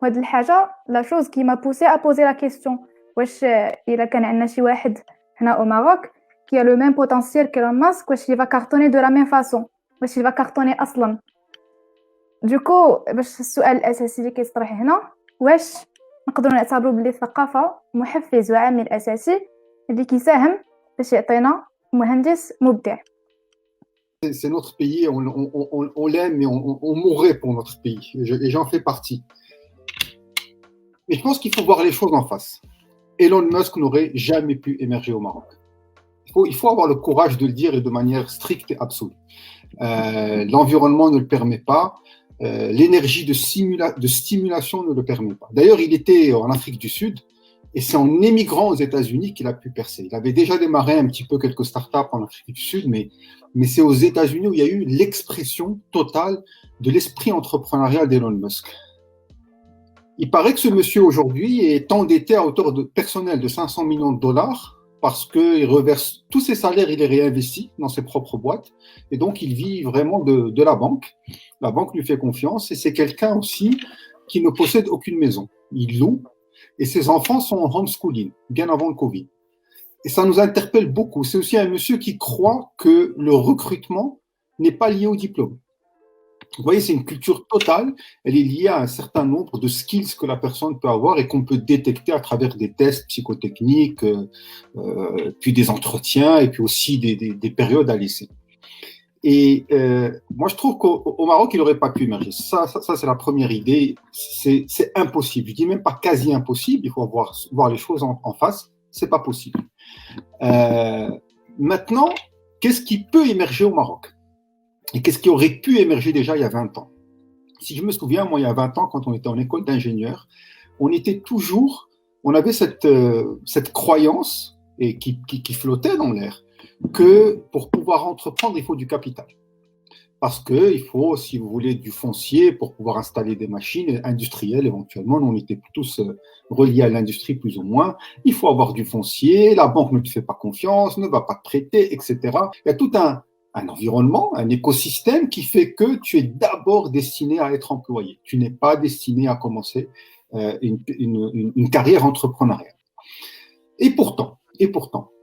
وهاد الحاجه la chose qui m'a poussé à poser la question واش الا كان عندنا شي واحد هنا au Maroc qui a le même potentiel qu'Elon Musk واش il va cartonner de la même façon واش il va cartonner اصلا. Du coup باش السؤال الاساسي اللي كيطرح هنا واش نقدروا نعتبروا بلي الثقافه محفز وعامل اساسي اللي كيساهم باش يعطينا مهندس مبدع. C'est notre pays, on l'aime et on mourrait pour notre pays. Et j'en fais partie. Mais je pense qu'il faut voir les choses en face. Elon Musk n'aurait jamais pu émerger au Maroc. Il faut avoir le courage de le dire et de manière stricte et absolue. L'environnement ne le permet pas. L'énergie de stimulation ne le permet pas. D'ailleurs, il était en Afrique du Sud et c'est en émigrant aux États-Unis qu'il a pu percer. Il avait déjà démarré un petit peu quelques startups en Afrique du Sud, mais c'est aux États-Unis où il y a eu l'expression totale de l'esprit entrepreneurial d'Elon Musk. Il paraît que ce monsieur aujourd'hui est endetté à hauteur personnelle de 500 millions de dollars parce qu'il reverse tous ses salaires, il les réinvestit dans ses propres boîtes et donc il vit vraiment de la banque. La banque lui fait confiance et c'est quelqu'un aussi qui ne possède aucune maison. Il loue et ses enfants sont en homeschooling, bien avant le Covid. Et ça nous interpelle beaucoup. C'est aussi un monsieur qui croit que le recrutement n'est pas lié au diplôme. Vous voyez, c'est une culture totale. Elle est liée à un certain nombre de skills que la personne peut avoir et qu'on peut détecter à travers des tests psychotechniques, puis des entretiens et puis aussi des périodes à laisser. Et moi, je trouve qu'au Maroc, il n'aurait pas pu émerger. Ça c'est la première idée. C'est impossible. Je dis même pas quasi impossible. Il faut voir les choses en face. C'est pas possible. Maintenant, qu'est-ce qui peut émerger au Maroc ? Et qu'est-ce qui aurait pu émerger déjà il y a 20 ans ? Si je me souviens, moi, il y a 20 ans, quand on était en école d'ingénieur, on on avait cette croyance et qui flottait dans l'air que pour pouvoir entreprendre, il faut du capital. Parce qu'il faut, si vous voulez, du foncier pour pouvoir installer des machines industrielles éventuellement. Nous, on était tous reliés à l'industrie plus ou moins. Il faut avoir du foncier, la banque ne te fait pas confiance, ne va pas te prêter, etc. Il y a tout un environnement, un écosystème qui fait que tu es d'abord destiné à être employé. Tu n'es pas destiné à commencer une carrière entrepreneuriale. Et pourtant,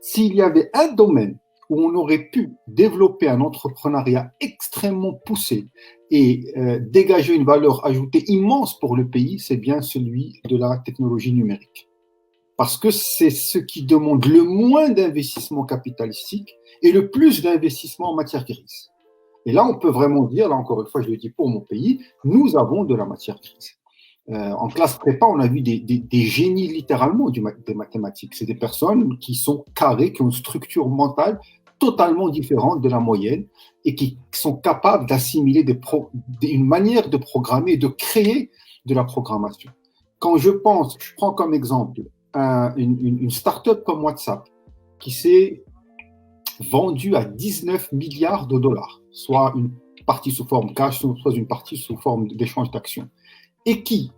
s'il y avait un domaine où on aurait pu développer un entrepreneuriat extrêmement poussé et dégager une valeur ajoutée immense pour le pays, c'est bien celui de la technologie numérique. Parce que c'est ce qui demande le moins d'investissement capitalistique et le plus d'investissement en matière grise. Et là, on peut vraiment dire, là encore une fois, je le dis pour mon pays, nous avons de la matière grise. En classe prépa, on a vu des génies littéralement des mathématiques. C'est des personnes qui sont carrées, qui ont une structure mentale totalement différente de la moyenne et qui sont capables d'assimiler une manière de programmer et de créer de la programmation. Quand je prends comme exemple une start-up comme WhatsApp qui s'est vendue à 19 milliards de dollars, soit une partie sous forme cash, soit une partie sous forme d'échange d'actions, et qui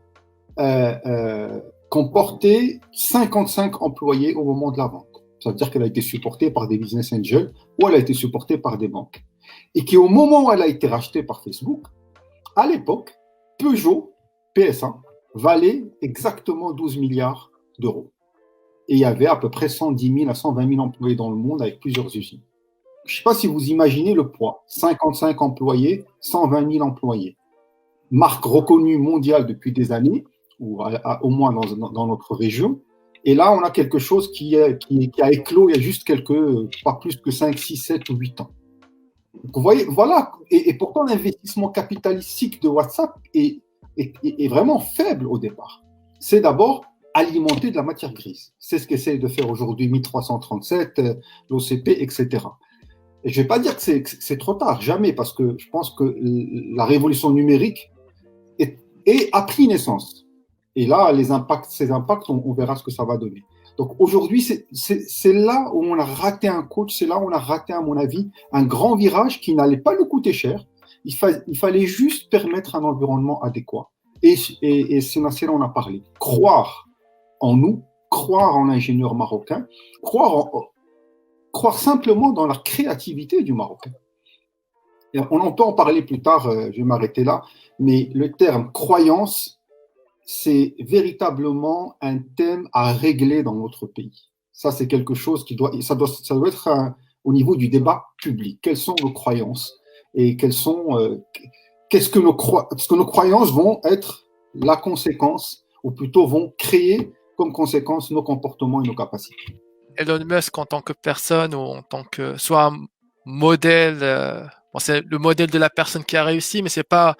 comportait 55 employés au moment de la vente. Ça veut dire qu'elle a été supportée par des business angels ou elle a été supportée par des banques. Et qui, au moment où elle a été rachetée par Facebook, à l'époque, Peugeot, PSA, valait exactement 12 milliards d'euros. Et il y avait à peu près 110 000 à 120 000 employés dans le monde avec plusieurs usines. Je ne sais pas si vous imaginez le poids. 55 employés, 120 000 employés. Marque reconnue mondiale depuis des années, ou au moins dans notre région. Et là, on a quelque chose qui a éclos il y a juste pas plus que 5, 6, 7 ou 8 ans. Donc, vous voyez, voilà. Et pourtant, l'investissement capitalistique de WhatsApp est vraiment faible au départ. C'est d'abord alimenter de la matière grise. C'est ce qu'essaie de faire aujourd'hui 1337, l'OCP, etc. Et je ne vais pas dire que c'est trop tard, jamais, parce que je pense que la révolution numérique a pris naissance. Et là, ces impacts, on verra ce que ça va donner. Donc aujourd'hui, c'est là où on a raté un coach, c'est là où on a raté, à mon avis, un grand virage qui n'allait pas nous coûter cher. Il fallait juste permettre un environnement adéquat. Et c'est là on a parlé. Croire en nous, croire en l'ingénieur marocain, croire simplement dans la créativité du Marocain. Et on peut en parler plus tard, je vais m'arrêter là, mais le terme croyance, c'est véritablement un thème à régler dans notre pays. Ça, c'est quelque chose ça doit être au niveau du débat public. Quelles sont nos croyances et parce que nos croyances vont être la conséquence, ou plutôt vont créer comme conséquence nos comportements et nos capacités. Elon Musk en tant que personne ou en tant que soit un modèle, c'est le modèle de la personne qui a réussi, mais c'est pas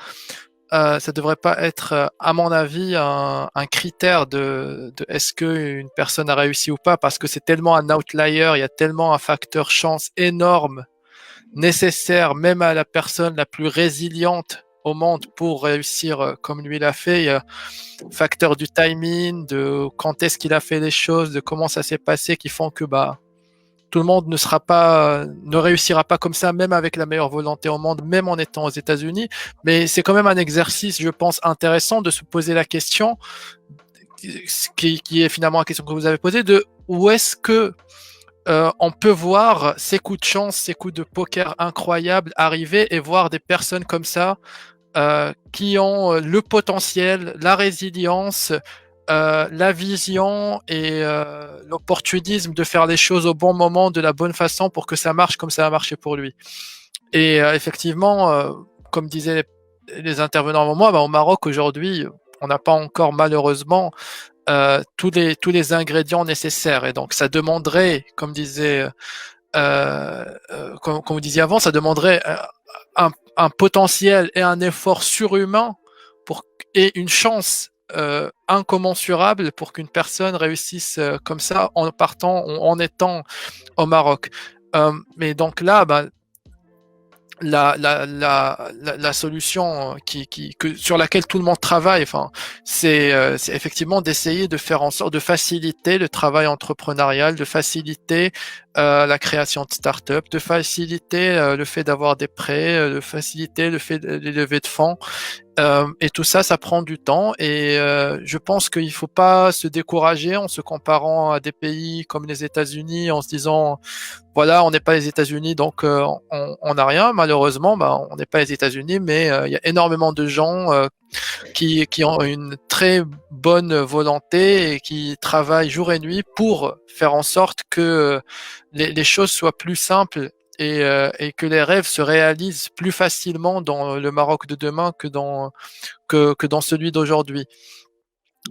ça devrait pas être, à mon avis, un critère de est-ce qu'une personne a réussi ou pas, parce que c'est tellement un outlier, il y a tellement un facteur chance énorme nécessaire, même à la personne la plus résiliente au monde pour réussir comme lui l'a fait. Il y a facteur du timing, de quand est-ce qu'il a fait les choses, de comment ça s'est passé, qui font que tout le monde ne réussira pas comme ça, même avec la meilleure volonté au monde, même en étant aux États-Unis. Mais c'est quand même un exercice, je pense, intéressant de se poser la question, qui est finalement la question que vous avez posée, de où est-ce que on peut voir ces coups de chance, ces coups de poker incroyables arriver et voir des personnes comme ça qui ont le potentiel, la résilience, la vision et l'opportunisme de faire les choses au bon moment, de la bonne façon pour que ça marche comme ça a marché pour lui. Et effectivement, comme disaient les intervenants avant moi, au Maroc aujourd'hui, on n'a pas encore malheureusement tous les ingrédients nécessaires. Et donc ça demanderait, comme vous disiez avant, ça demanderait un potentiel et un effort surhumain et une chance incommensurable pour qu'une personne réussisse comme ça en étant au Maroc. Mais donc là, la solution sur laquelle tout le monde travaille, enfin, c'est effectivement d'essayer de faire en sorte de faciliter le travail entrepreneurial, de faciliter la création de start-up, de faciliter le fait d'avoir des prêts, de faciliter le fait de lever de fonds. Et tout ça, ça prend du temps. Et je pense qu'il faut pas se décourager en se comparant à des pays comme les États-Unis, en se disant voilà, on n'est pas les États-Unis, donc on n'a rien. Malheureusement, on n'est pas les États-Unis, mais il y a énormément de gens qui ont une très bonne volonté et qui travaillent jour et nuit pour faire en sorte que les choses soient plus simples et que les rêves se réalisent plus facilement dans le Maroc de demain que dans celui d'aujourd'hui.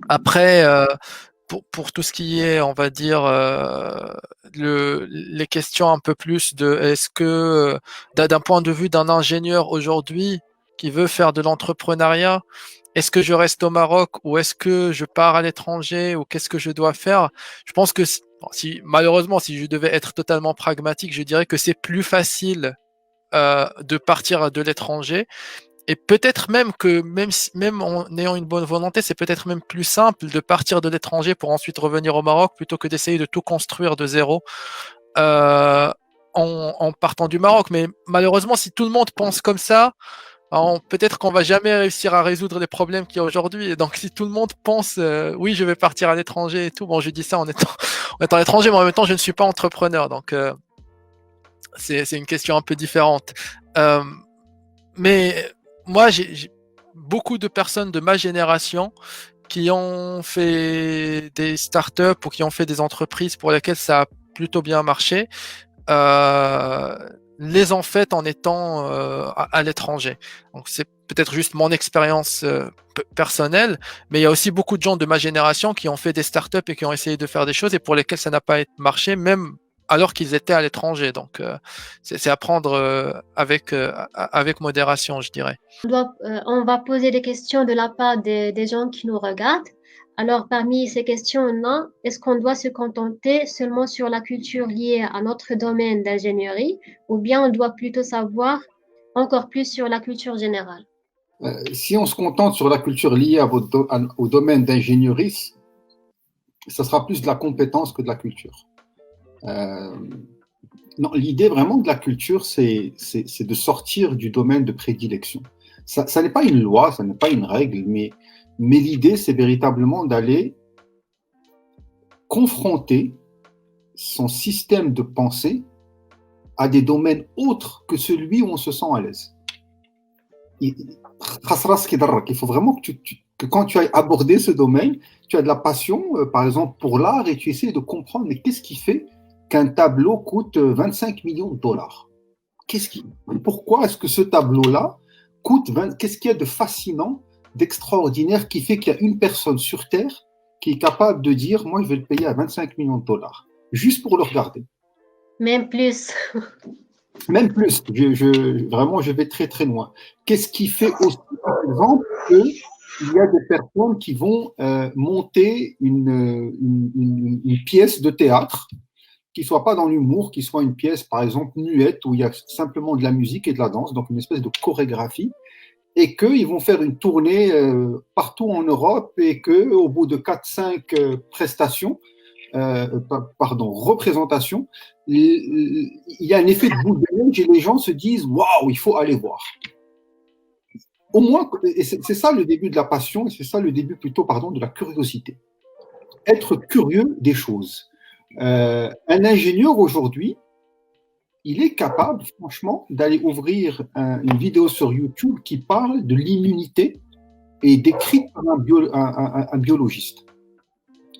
Après, pour tout ce qui est, on va dire, les questions un peu plus de est-ce que d'un point de vue d'un ingénieur aujourd'hui qui veut faire de l'entrepreneuriat, est-ce que je reste au Maroc ou est-ce que je pars à l'étranger ou qu'est-ce que je dois faire? Je pense que malheureusement, si je devais être totalement pragmatique, je dirais que c'est plus facile de partir de l'étranger. Et peut-être même que même en ayant une bonne volonté, c'est peut-être même plus simple de partir de l'étranger pour ensuite revenir au Maroc plutôt que d'essayer de tout construire de zéro en partant du Maroc. Mais malheureusement, si tout le monde pense comme ça, peut-être qu'on va jamais réussir à résoudre les problèmes qu'il y a aujourd'hui. Et donc, si tout le monde pense oui, je vais partir à l'étranger et tout, bon, je dis ça en étant à l'étranger, mais en même temps, je ne suis pas entrepreneur. Donc, c'est une question un peu différente. Mais moi, j'ai beaucoup de personnes de ma génération qui ont fait des startups ou qui ont fait des entreprises pour lesquelles ça a plutôt bien marché, les ont faites en étant à l'étranger. Donc c'est peut-être juste mon expérience personnelle, mais il y a aussi beaucoup de gens de ma génération qui ont fait des startups et qui ont essayé de faire des choses et pour lesquelles ça n'a pas marché, même alors qu'ils étaient à l'étranger. Donc, c'est à prendre avec modération, je dirais. On va poser des questions de la part des gens qui nous regardent. Alors, parmi ces questions-là, est-ce qu'on doit se contenter seulement sur la culture liée à notre domaine d'ingénierie ou bien on doit plutôt savoir encore plus sur la culture générale? Si on se contente sur la culture liée au domaine d'ingénierie, ça sera plus de la compétence que de la culture. Non, l'idée vraiment de la culture, c'est de sortir du domaine de prédilection. Ça n'est pas une loi, ça n'est pas une règle, mais l'idée, c'est véritablement d'aller confronter son système de pensée à des domaines autres que celui où on se sent à l'aise. Il faut vraiment que quand tu as abordé ce domaine, tu as de la passion, par exemple, pour l'art, et tu essaies de comprendre, mais qu'est-ce qui fait qu'un tableau coûte 25 millions de dollars? Pourquoi est-ce que ce tableau-là coûte qu'est-ce qu'il y a de fascinant, d'extraordinaire, qui fait qu'il y a une personne sur Terre qui est capable de dire, moi, je vais le payer à 25 millions de dollars, juste pour le regarder? Même plus. Même plus. Vraiment, je vais très, très loin. Qu'est-ce qui fait aussi, par exemple, qu'il y a des personnes qui vont monter une pièce de théâtre qui ne soit pas dans l'humour, qui soit une pièce, par exemple, muette, où il y a simplement de la musique et de la danse, donc une espèce de chorégraphie, et qu'ils vont faire une tournée partout en Europe, et qu'au bout de 4-5 représentations, il y a un effet de boule de neige et les gens se disent « Waouh, il faut aller voir ». Au moins, et c'est ça le début de la passion, et c'est ça le début plutôt, de la curiosité. Être curieux des choses. Un ingénieur aujourd'hui, il est capable, franchement, d'aller ouvrir une vidéo sur YouTube qui parle de l'immunité et décrite par un biologiste.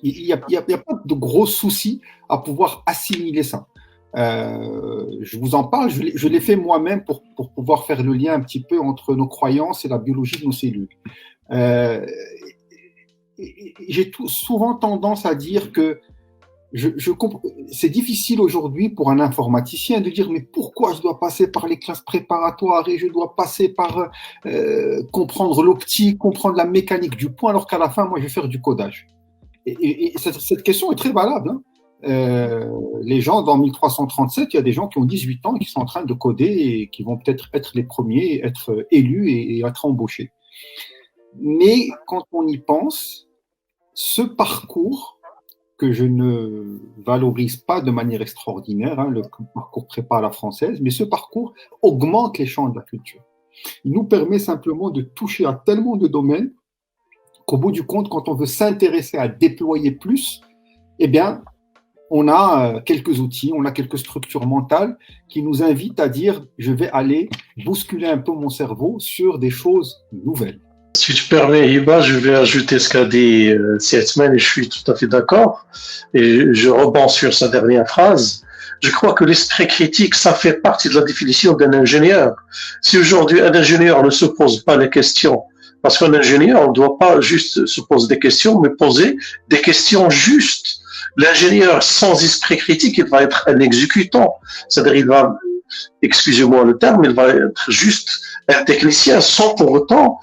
Il n'y a pas de gros soucis à pouvoir assimiler ça. Je vous en parle, je l'ai fait moi-même pour pouvoir faire le lien un petit peu entre nos croyances et la biologie de nos cellules. J'ai souvent tendance à dire que c'est difficile aujourd'hui pour un informaticien de dire mais pourquoi je dois passer par les classes préparatoires et je dois passer par comprendre l'optique, comprendre la mécanique du point alors qu'à la fin, moi, je vais faire du codage. Et cette question est très valable. les gens dans 1337, il y a des gens qui ont 18 ans et qui sont en train de coder et qui vont peut-être être les premiers, être élus et être embauchés. Mais quand on y pense, ce parcours que je ne valorise pas de manière extraordinaire, le parcours prépa à la française, mais ce parcours augmente les champs de la culture. Il nous permet simplement de toucher à tellement de domaines qu'au bout du compte, quand on veut s'intéresser à déployer plus, eh bien, on a quelques outils, on a quelques structures mentales qui nous invitent à dire « je vais aller bousculer un peu mon cerveau sur des choses nouvelles ». Si tu permets, Hiba, je vais ajouter ce qu'a dit Sietman et je suis tout à fait d'accord. Et je rebondis sur sa dernière phrase. Je crois que l'esprit critique, ça fait partie de la définition d'un ingénieur. Si aujourd'hui un ingénieur ne se pose pas les questions, parce qu'un ingénieur ne doit pas juste se poser des questions, mais poser des questions justes. L'ingénieur sans esprit critique, il va être un exécutant. C'est-à-dire, il va, excusez-moi le terme, il va être juste un technicien sans pour autant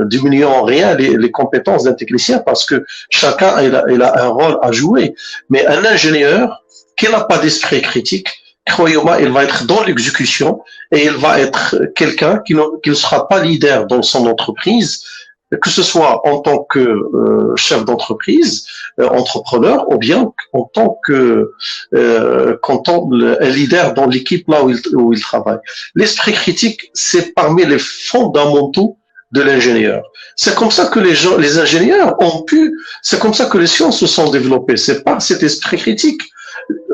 diminuer en rien les compétences d'un technicien parce que chacun il a un rôle à jouer. Mais un ingénieur qui n'a pas d'esprit critique, croyez-moi, il va être dans l'exécution et il va être quelqu'un qui ne sera pas leader dans son entreprise, que ce soit en tant que chef d'entreprise, entrepreneur, ou bien en tant que un leader dans l'équipe là où il travaille. L'esprit critique, c'est parmi les fondamentaux de l'ingénieur. C'est comme ça que les ingénieurs ont pu, c'est comme ça que les sciences se sont développées. C'est par cet esprit critique.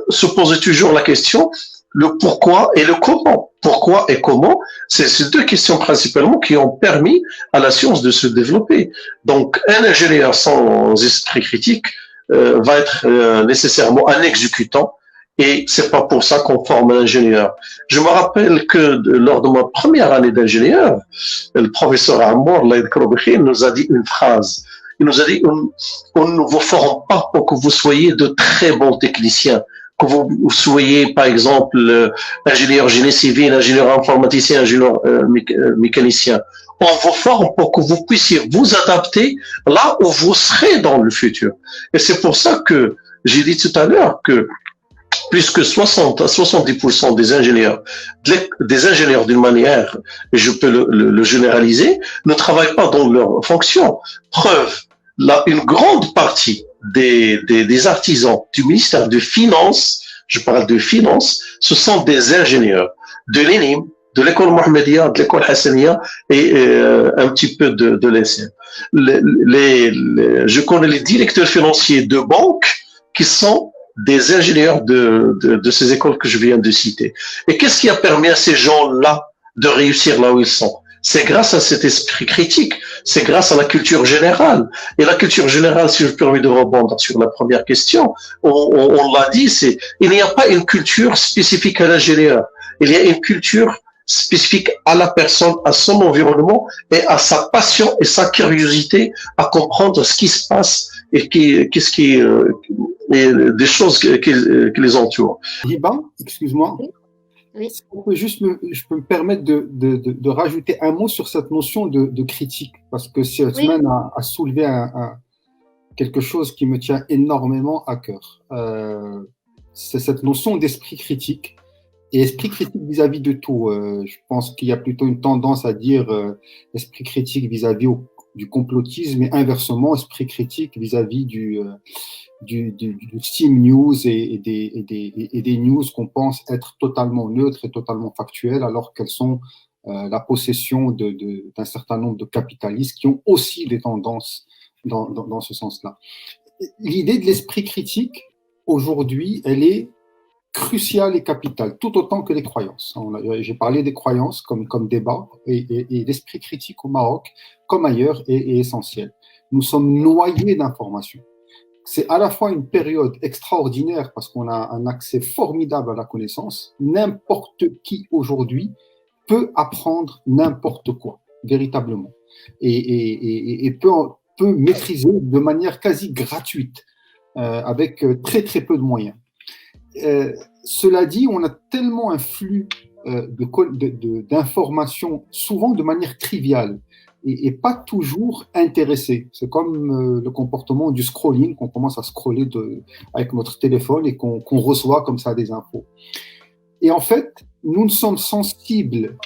Se poser toujours la question, le pourquoi et le comment. Pourquoi et comment, c'est ces deux questions principalement qui ont permis à la science de se développer. Donc, un ingénieur sans esprit critique va être nécessairement un exécutant et c'est pas pour ça qu'on forme un ingénieur. Je me rappelle que lors de ma première année d'ingénieur, le professeur Amour nous a dit une phrase. Il nous a dit, on ne vous forme pas pour que vous soyez de très bons techniciens, que vous soyez, par exemple, ingénieur génie civil, ingénieur informaticien, ingénieur mécanicien. On vous forme pour que vous puissiez vous adapter là où vous serez dans le futur. Et c'est pour ça que j'ai dit tout à l'heure que plus que 60 à 70% des ingénieurs d'une manière, et je peux le généraliser, ne travaillent pas dans leur fonction. Preuve, là, une grande partie des artisans du ministère de Finances, je parle de Finances, ce sont des ingénieurs de l'ENIM, de l'école Mohammedia, de l'école Hassania et un petit peu de l'ESM. Je connais les directeurs financiers de banques qui sont des ingénieurs de ces écoles que je viens de citer. Et qu'est-ce qui a permis à ces gens-là de réussir là où ils sont? C'est grâce à cet esprit critique, c'est grâce à la culture générale. Et la culture générale, si je me permets de rebondir sur la première question, on l'a dit, il n'y a pas une culture spécifique à l'ingénieur. Il y a une culture spécifique à la personne, à son environnement et à sa passion et sa curiosité à comprendre ce qui se passe et qu'est-ce qui et des choses qui les entourent. Hiba, excuse-moi. Oui. Je peux me permettre de rajouter un mot sur cette notion de critique, parce que Sietman a soulevé quelque chose qui me tient énormément à cœur. C'est cette notion d'esprit critique. Et esprit critique vis-à-vis de tout. Je pense qu'il y a plutôt une tendance à dire esprit critique vis-à-vis du complotisme et inversement, esprit critique vis-à-vis du steam news et des news qu'on pense être totalement neutres et totalement factuelles, alors qu'elles sont la possession d'un certain nombre de capitalistes qui ont aussi des tendances dans ce sens-là. L'idée de l'esprit critique, aujourd'hui, elle est cruciale et capitale, tout autant que les croyances. J'ai parlé des croyances comme débat, et l'esprit critique au Maroc, comme ailleurs, est essentiel. Nous sommes noyés d'informations. C'est à la fois une période extraordinaire parce qu'on a un accès formidable à la connaissance. N'importe qui aujourd'hui peut apprendre n'importe quoi, véritablement, et peut maîtriser de manière quasi gratuite, avec très très peu de moyens. Cela dit, on a tellement un flux d'informations, souvent de manière triviale, et pas toujours intéressé. C'est comme le comportement du scrolling, qu'on commence à scroller avec notre téléphone et qu'on reçoit comme ça des infos. Et en fait, nous ne sommes sensibles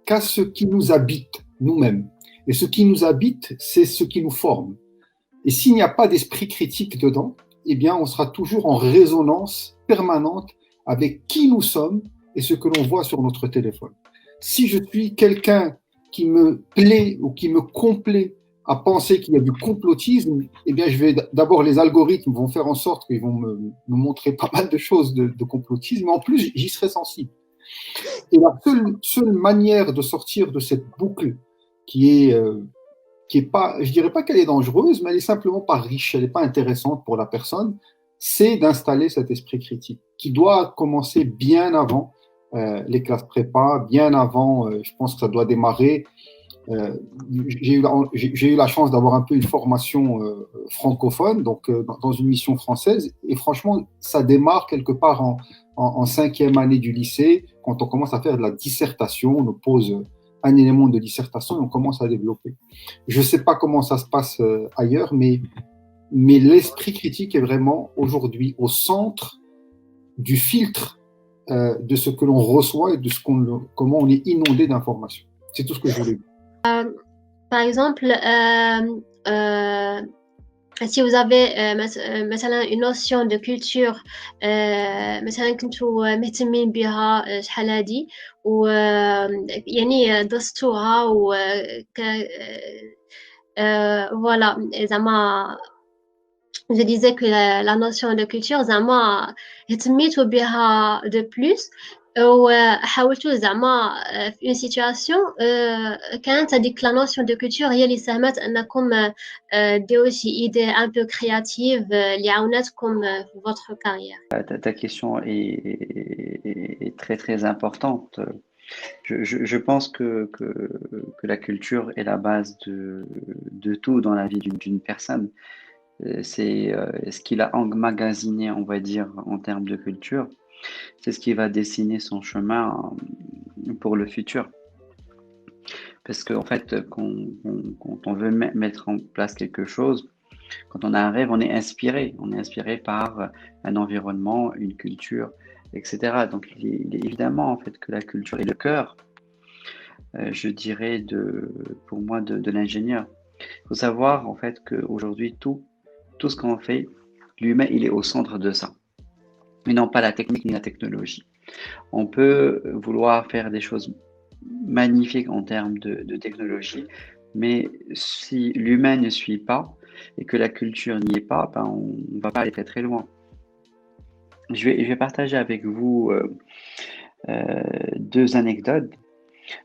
qu'à ce qui nous habite nous-mêmes. Et ce qui nous habite, c'est ce qui nous forme. Et s'il n'y a pas d'esprit critique dedans, eh bien, on sera toujours en résonance permanente avec qui nous sommes et ce que l'on voit sur notre téléphone. Si je suis quelqu'un qui me plaît ou qui me complaît à penser qu'il y a du complotisme, eh bien, d'abord, les algorithmes vont faire en sorte qu'ils vont me montrer pas mal de choses de complotisme, mais en plus, j'y serai sensible. Et la seule manière de sortir de cette boucle qui est pas, je dirais pas qu'elle est dangereuse, mais elle est simplement pas riche, elle n'est pas intéressante pour la personne, c'est d'installer cet esprit critique qui doit commencer bien avant les classes prépa, bien avant, je pense que ça doit démarrer. J'ai eu la chance d'avoir un peu une formation francophone, donc dans une mission française, et franchement, ça démarre quelque part en 5e année du lycée, quand on commence à faire de la dissertation, on pose un élément de dissertation et on commence à développer. Je ne sais pas comment ça se passe ailleurs, mais l'esprit critique est vraiment aujourd'hui au centre du filtre de ce que l'on reçoit et de comment on est inondé d'informations. C'est tout ce que je voulais dire. Par exemple, si vous avez مثلا une notion de culture مثلا كنتوا مهتمين بها شحال هادي و يعني درستوها و voilà زعما je disais que la notion de culture زعما اهتميتوا بها de plus وحاولتوا زعما في une situation كانت هذيك la notion de culture هي اللي ساهمت انكم ديروا شي idée un peu créative اللي عاونتكم في votre carrière. Ta question est très très importante. Je pense que la culture est la base de tout dans la vie d'une personne. C'est ce qu'il a emmagasiné, on va dire, en termes de culture. C'est ce qui va dessiner son chemin pour le futur. Parce qu'en fait, quand on veut mettre en place quelque chose, quand on a un rêve, on est inspiré. On est inspiré par un environnement, une culture, etc. Donc, il est évidemment en fait que la culture est le cœur, je dirais, pour moi, de l'ingénieur. Il faut savoir en fait qu'aujourd'hui, tout ce qu'on fait, l'humain, il est au centre de ça. Mais non pas la technique ni la technologie. On peut vouloir faire des choses magnifiques en termes de technologie, mais si l'humain ne suit pas et que la culture n'y est pas, ben on ne va pas aller très très loin. Je vais partager avec vous deux anecdotes.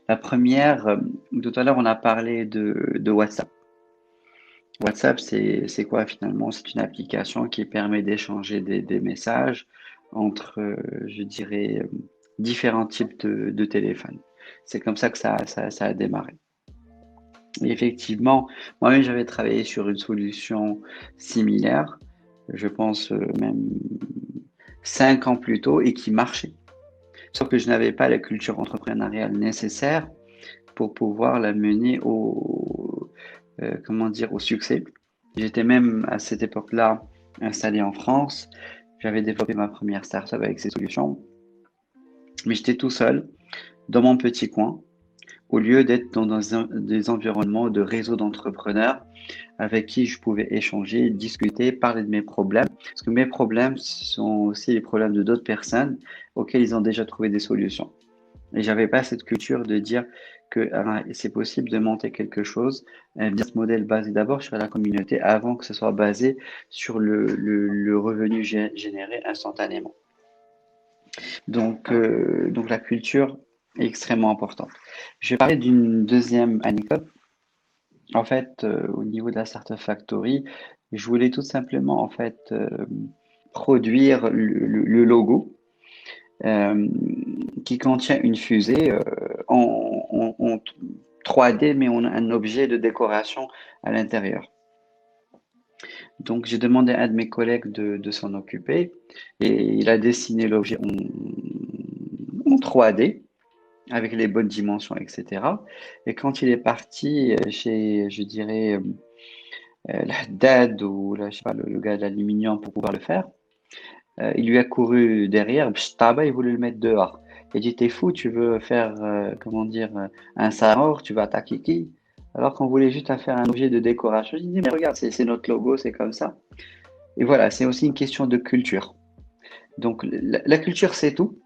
La première, tout à l'heure on a parlé de WhatsApp. WhatsApp, c'est quoi finalement? C'est une application qui permet d'échanger des messages entre, je dirais, différents types de téléphones. C'est comme ça que ça a démarré. Et effectivement, moi-même, j'avais travaillé sur une solution similaire, je pense même 5 ans plus tôt, et qui marchait. Sauf que je n'avais pas la culture entrepreneuriale nécessaire pour pouvoir la mener au succès. J'étais même à cette époque-là installé en France. J'avais développé ma première startup avec ces solutions. Mais j'étais tout seul dans mon petit coin, au lieu d'être dans des environnements de réseau d'entrepreneurs avec qui je pouvais échanger, discuter, parler de mes problèmes. Parce que mes problèmes sont aussi les problèmes de d'autres personnes auxquelles ils ont déjà trouvé des solutions. Et j'avais pas cette culture de dire que c'est possible de monter quelque chose, un business model basé d'abord sur la communauté avant que ce soit basé sur le revenu généré instantanément. Donc la culture est extrêmement importante. Je vais parler d'une deuxième anecdote. En fait, au niveau de la Startup Factory, je voulais tout simplement en fait produire le logo qui contient une fusée en 3D, mais on a un objet de décoration à l'intérieur. Donc, j'ai demandé à un de mes collègues de s'en occuper et il a dessiné l'objet en 3D. avec les bonnes dimensions, etc. Et quand il est parti chez, je dirais, l'Haddad ou là, je sais pas, le gars de l'aluminium pour pouvoir le faire, il lui a couru derrière, il voulait le mettre dehors. Il a dit, t'es fou, tu veux faire, comment dire, un saror, tu vas attaquer qui? Alors qu'on voulait juste faire un objet de décoration. Il dit, mais regarde, c'est notre logo, c'est comme ça. Et voilà, c'est aussi une question de culture. Donc, la culture, c'est tout.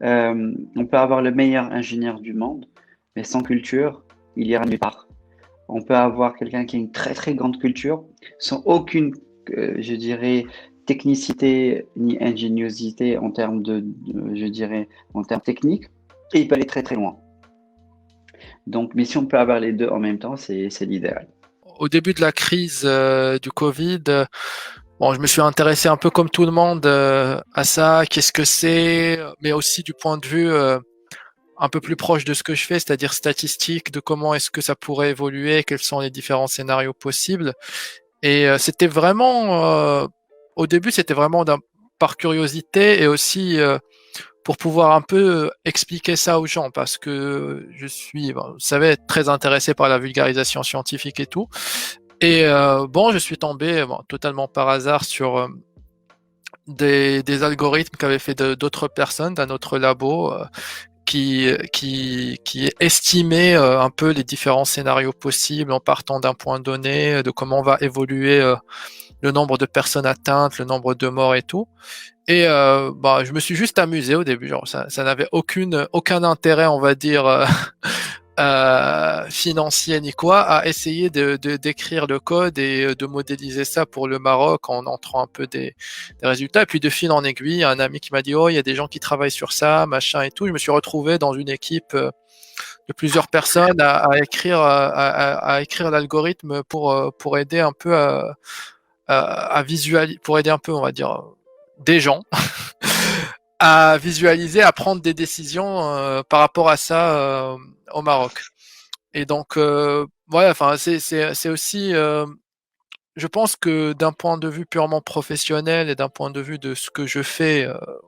On peut avoir le meilleur ingénieur du monde, mais sans culture, il ira nulle part. On peut avoir quelqu'un qui a une très très grande culture, sans aucune, je dirais, technicité ni ingéniosité en termes je dirais, en termes techniques, et il peut aller très très loin. Donc, mais si on peut avoir les deux en même temps, c'est l'idéal. Au début de la crise du Covid, bon, je me suis intéressé un peu comme tout le monde à ça, qu'est-ce que c'est, mais aussi du point de vue un peu plus proche de ce que je fais, c'est-à-dire statistique, de comment est-ce que ça pourrait évoluer, quels sont les différents scénarios possibles. Et c'était vraiment, au début, c'était vraiment par curiosité et aussi pour pouvoir un peu expliquer ça aux gens, parce que je suis, vous savez, très intéressé par la vulgarisation scientifique et tout. Et bon, je suis tombé totalement par hasard sur des algorithmes qu'avaient fait d'autres personnes d'un autre labo qui estimait un peu les différents scénarios possibles en partant d'un point donné, de comment va évoluer le nombre de personnes atteintes, le nombre de morts et tout. Et je me suis juste amusé au début, genre ça n'avait aucun intérêt, on va dire financier ni quoi, à essayer d'écrire le code et de modéliser ça pour le Maroc en entrant un peu des résultats. Et puis de fil en aiguille, un ami qui m'a dit il y a des gens qui travaillent sur ça, machin et tout. Je me suis retrouvé dans une équipe de plusieurs personnes à écrire l'algorithme pour aider un peu à visualiser, pour aider un peu, on va dire, des gens à visualiser, à prendre des décisions par rapport à ça au Maroc. Et donc, c'est aussi, je pense que d'un point de vue purement professionnel et d'un point de vue de ce que je fais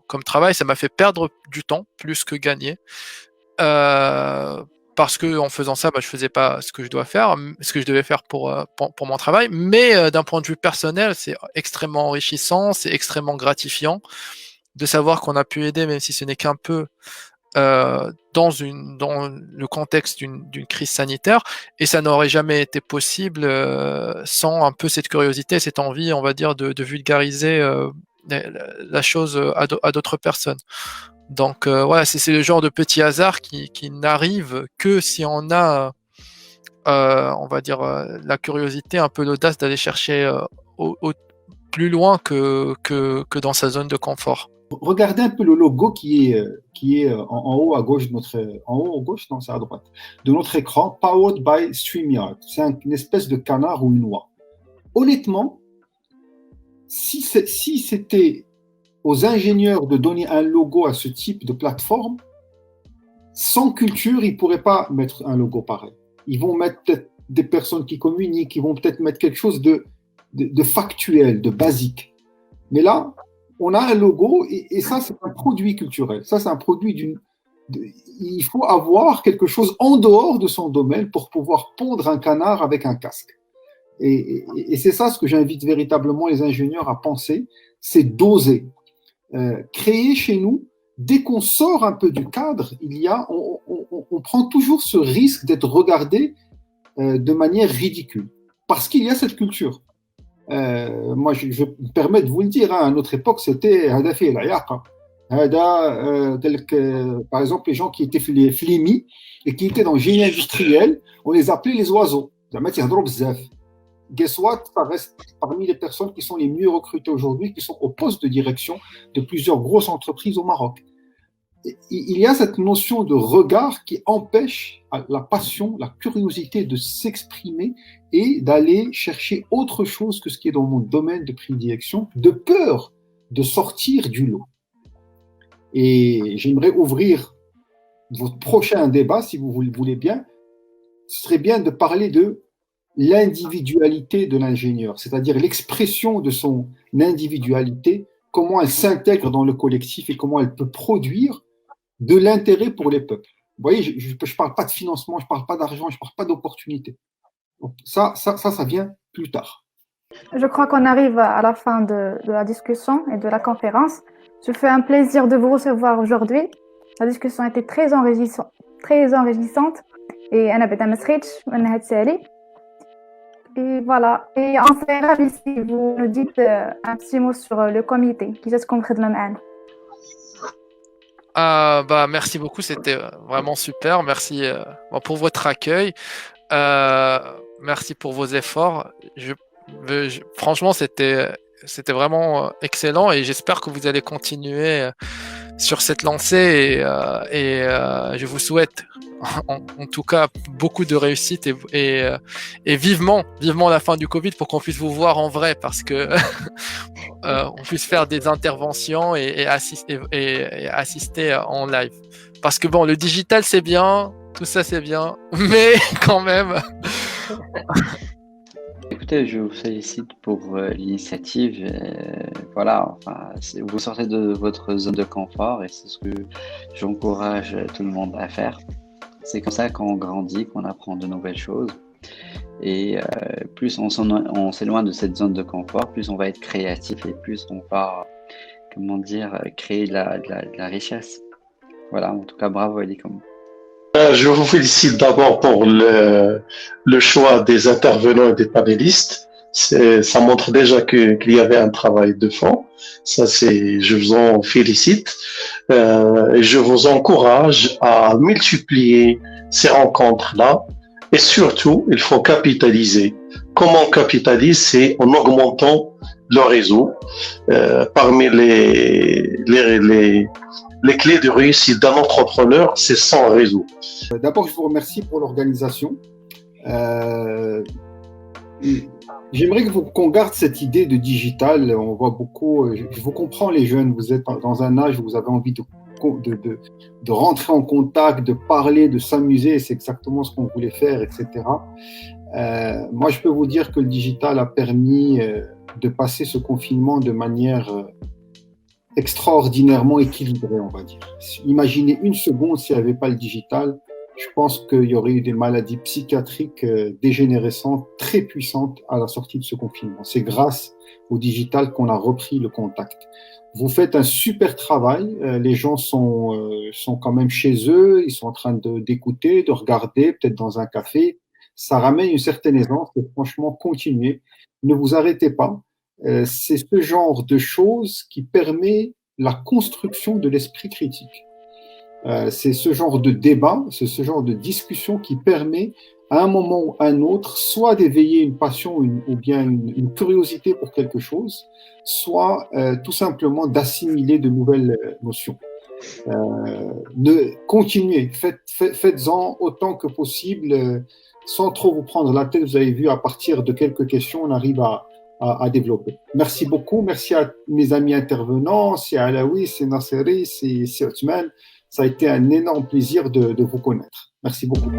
comme travail, ça m'a fait perdre du temps plus que gagner. Parce que en faisant ça, je faisais pas ce que je devais faire pour mon travail. Mais d'un point de vue personnel, c'est extrêmement enrichissant, c'est extrêmement gratifiant de savoir qu'on a pu aider, même si ce n'est qu'un peu, dans le contexte d'une crise sanitaire, et ça n'aurait jamais été possible sans un peu cette curiosité, cette envie, on va dire, de vulgariser la chose à d'autres personnes. Donc voilà, c'est le genre de petit hasard qui n'arrive que si on a, on va dire, la curiosité, un peu l'audace d'aller chercher au plus loin que dans sa zone de confort. Regardez un peu le logo qui est en haut à gauche de en haut à gauche, non, c'est à droite, de notre écran, Powered by StreamYard. C'est une espèce de canard ou une oie. Honnêtement, si c'était aux ingénieurs de donner un logo à ce type de plateforme, sans culture, ils ne pourraient pas mettre un logo pareil. Ils vont mettre peut-être des personnes qui communiquent, ils vont peut-être mettre quelque chose de factuel, de basique. Mais là, on a un logo et ça, c'est un produit culturel. Ça, c'est un produit il faut avoir quelque chose en dehors de son domaine pour pouvoir pondre un canard avec un casque. Et c'est ça ce que j'invite véritablement les ingénieurs à penser, c'est d'oser. Créer chez nous, dès qu'on sort un peu du cadre, on prend toujours ce risque d'être regardé de manière ridicule. Parce qu'il y a cette culture. Moi, je me permets de vous le dire, à notre époque, c'était Hadafi el-Ayaqa. Par exemple, les gens qui étaient flémis et qui étaient dans le génie industriel, on les appelait les oiseaux. Guess what, ça reste parmi les personnes qui sont les mieux recrutées aujourd'hui, qui sont au poste de direction de plusieurs grosses entreprises au Maroc. Il y a cette notion de regard qui empêche la passion, la curiosité de s'exprimer et d'aller chercher autre chose que ce qui est dans mon domaine de prédilection, de peur de sortir du lot. Et j'aimerais ouvrir votre prochain débat, si vous le voulez bien. Ce serait bien de parler de l'individualité de l'ingénieur, c'est-à-dire l'expression de son individualité, comment elle s'intègre dans le collectif et comment elle peut produire de l'intérêt pour les peuples. Vous voyez, je ne parle pas de financement, je ne parle pas d'argent, je ne parle pas d'opportunité. Donc ça vient plus tard. Je crois qu'on arrive à la fin de la discussion et de la conférence. Je fais un plaisir de vous recevoir aujourd'hui. La discussion était très enrichissante. Et Anna Beda Mesrich, Anna Sali. Et voilà. Et on serait ravis si vous nous dites un petit mot sur le comité. Qui est-ce qu'on traite le même? Merci beaucoup, c'était vraiment super. Merci pour votre accueil. Merci pour vos efforts. Franchement, c'était vraiment excellent et j'espère que vous allez continuer sur cette lancée et je vous souhaite en tout cas beaucoup de réussite et vivement la fin du Covid pour qu'on puisse vous voir en vrai, parce que on puisse faire des interventions et assister en live, parce que bon, le digital c'est bien, tout ça c'est bien, mais quand même. Écoutez, je vous félicite pour l'initiative. Voilà, enfin, vous sortez de votre zone de confort et c'est ce que j'encourage tout le monde à faire. C'est comme ça qu'on grandit, qu'on apprend de nouvelles choses. Et plus on s'éloigne de cette zone de confort, plus on va être créatif et plus on va, créer de la richesse. Voilà, en tout cas, bravo Elikom. Je vous félicite d'abord pour le choix des intervenants et des panélistes. Ça montre déjà qu'il y avait un travail de fond. Je vous en félicite. Et je vous encourage à multiplier ces rencontres-là. Et surtout, il faut capitaliser. Comment on capitalise? C'est en augmentant le réseau. Parmi les clés de réussite d'un entrepreneur, c'est son réseau. D'abord, je vous remercie pour l'organisation. J'aimerais qu'on garde cette idée de digital. On voit beaucoup, je vous comprends les jeunes, vous êtes dans un âge où vous avez envie de rentrer en contact, de parler, de s'amuser, c'est exactement ce qu'on voulait faire, etc. Moi, je peux vous dire que le digital a permis de passer ce confinement de manière extraordinairement équilibrée, on va dire. Imaginez une seconde s'il n'y avait pas le digital, je pense qu'il y aurait eu des maladies psychiatriques dégénérescentes très puissantes à la sortie de ce confinement. C'est grâce au digital qu'on a repris le contact. Vous faites un super travail, les gens sont quand même chez eux, ils sont en train d'écouter, de regarder, peut-être dans un café. Ça ramène une certaine aisance et franchement, continuez, ne vous arrêtez pas. C'est ce genre de choses qui permet la construction de l'esprit critique. C'est ce genre de débat, c'est ce genre de discussion qui permet à un moment ou à un autre soit d'éveiller une passion ou bien une curiosité pour quelque chose, soit tout simplement d'assimiler de nouvelles notions. Continuez, faites-en autant que possible, sans trop vous prendre la tête. Vous avez vu, à partir de quelques questions, on arrive à développer. Merci beaucoup, merci à mes amis intervenants, c'est Alaoui, c'est Nasseri, c'est Othman. Ça a été un énorme plaisir de vous connaître. Merci beaucoup.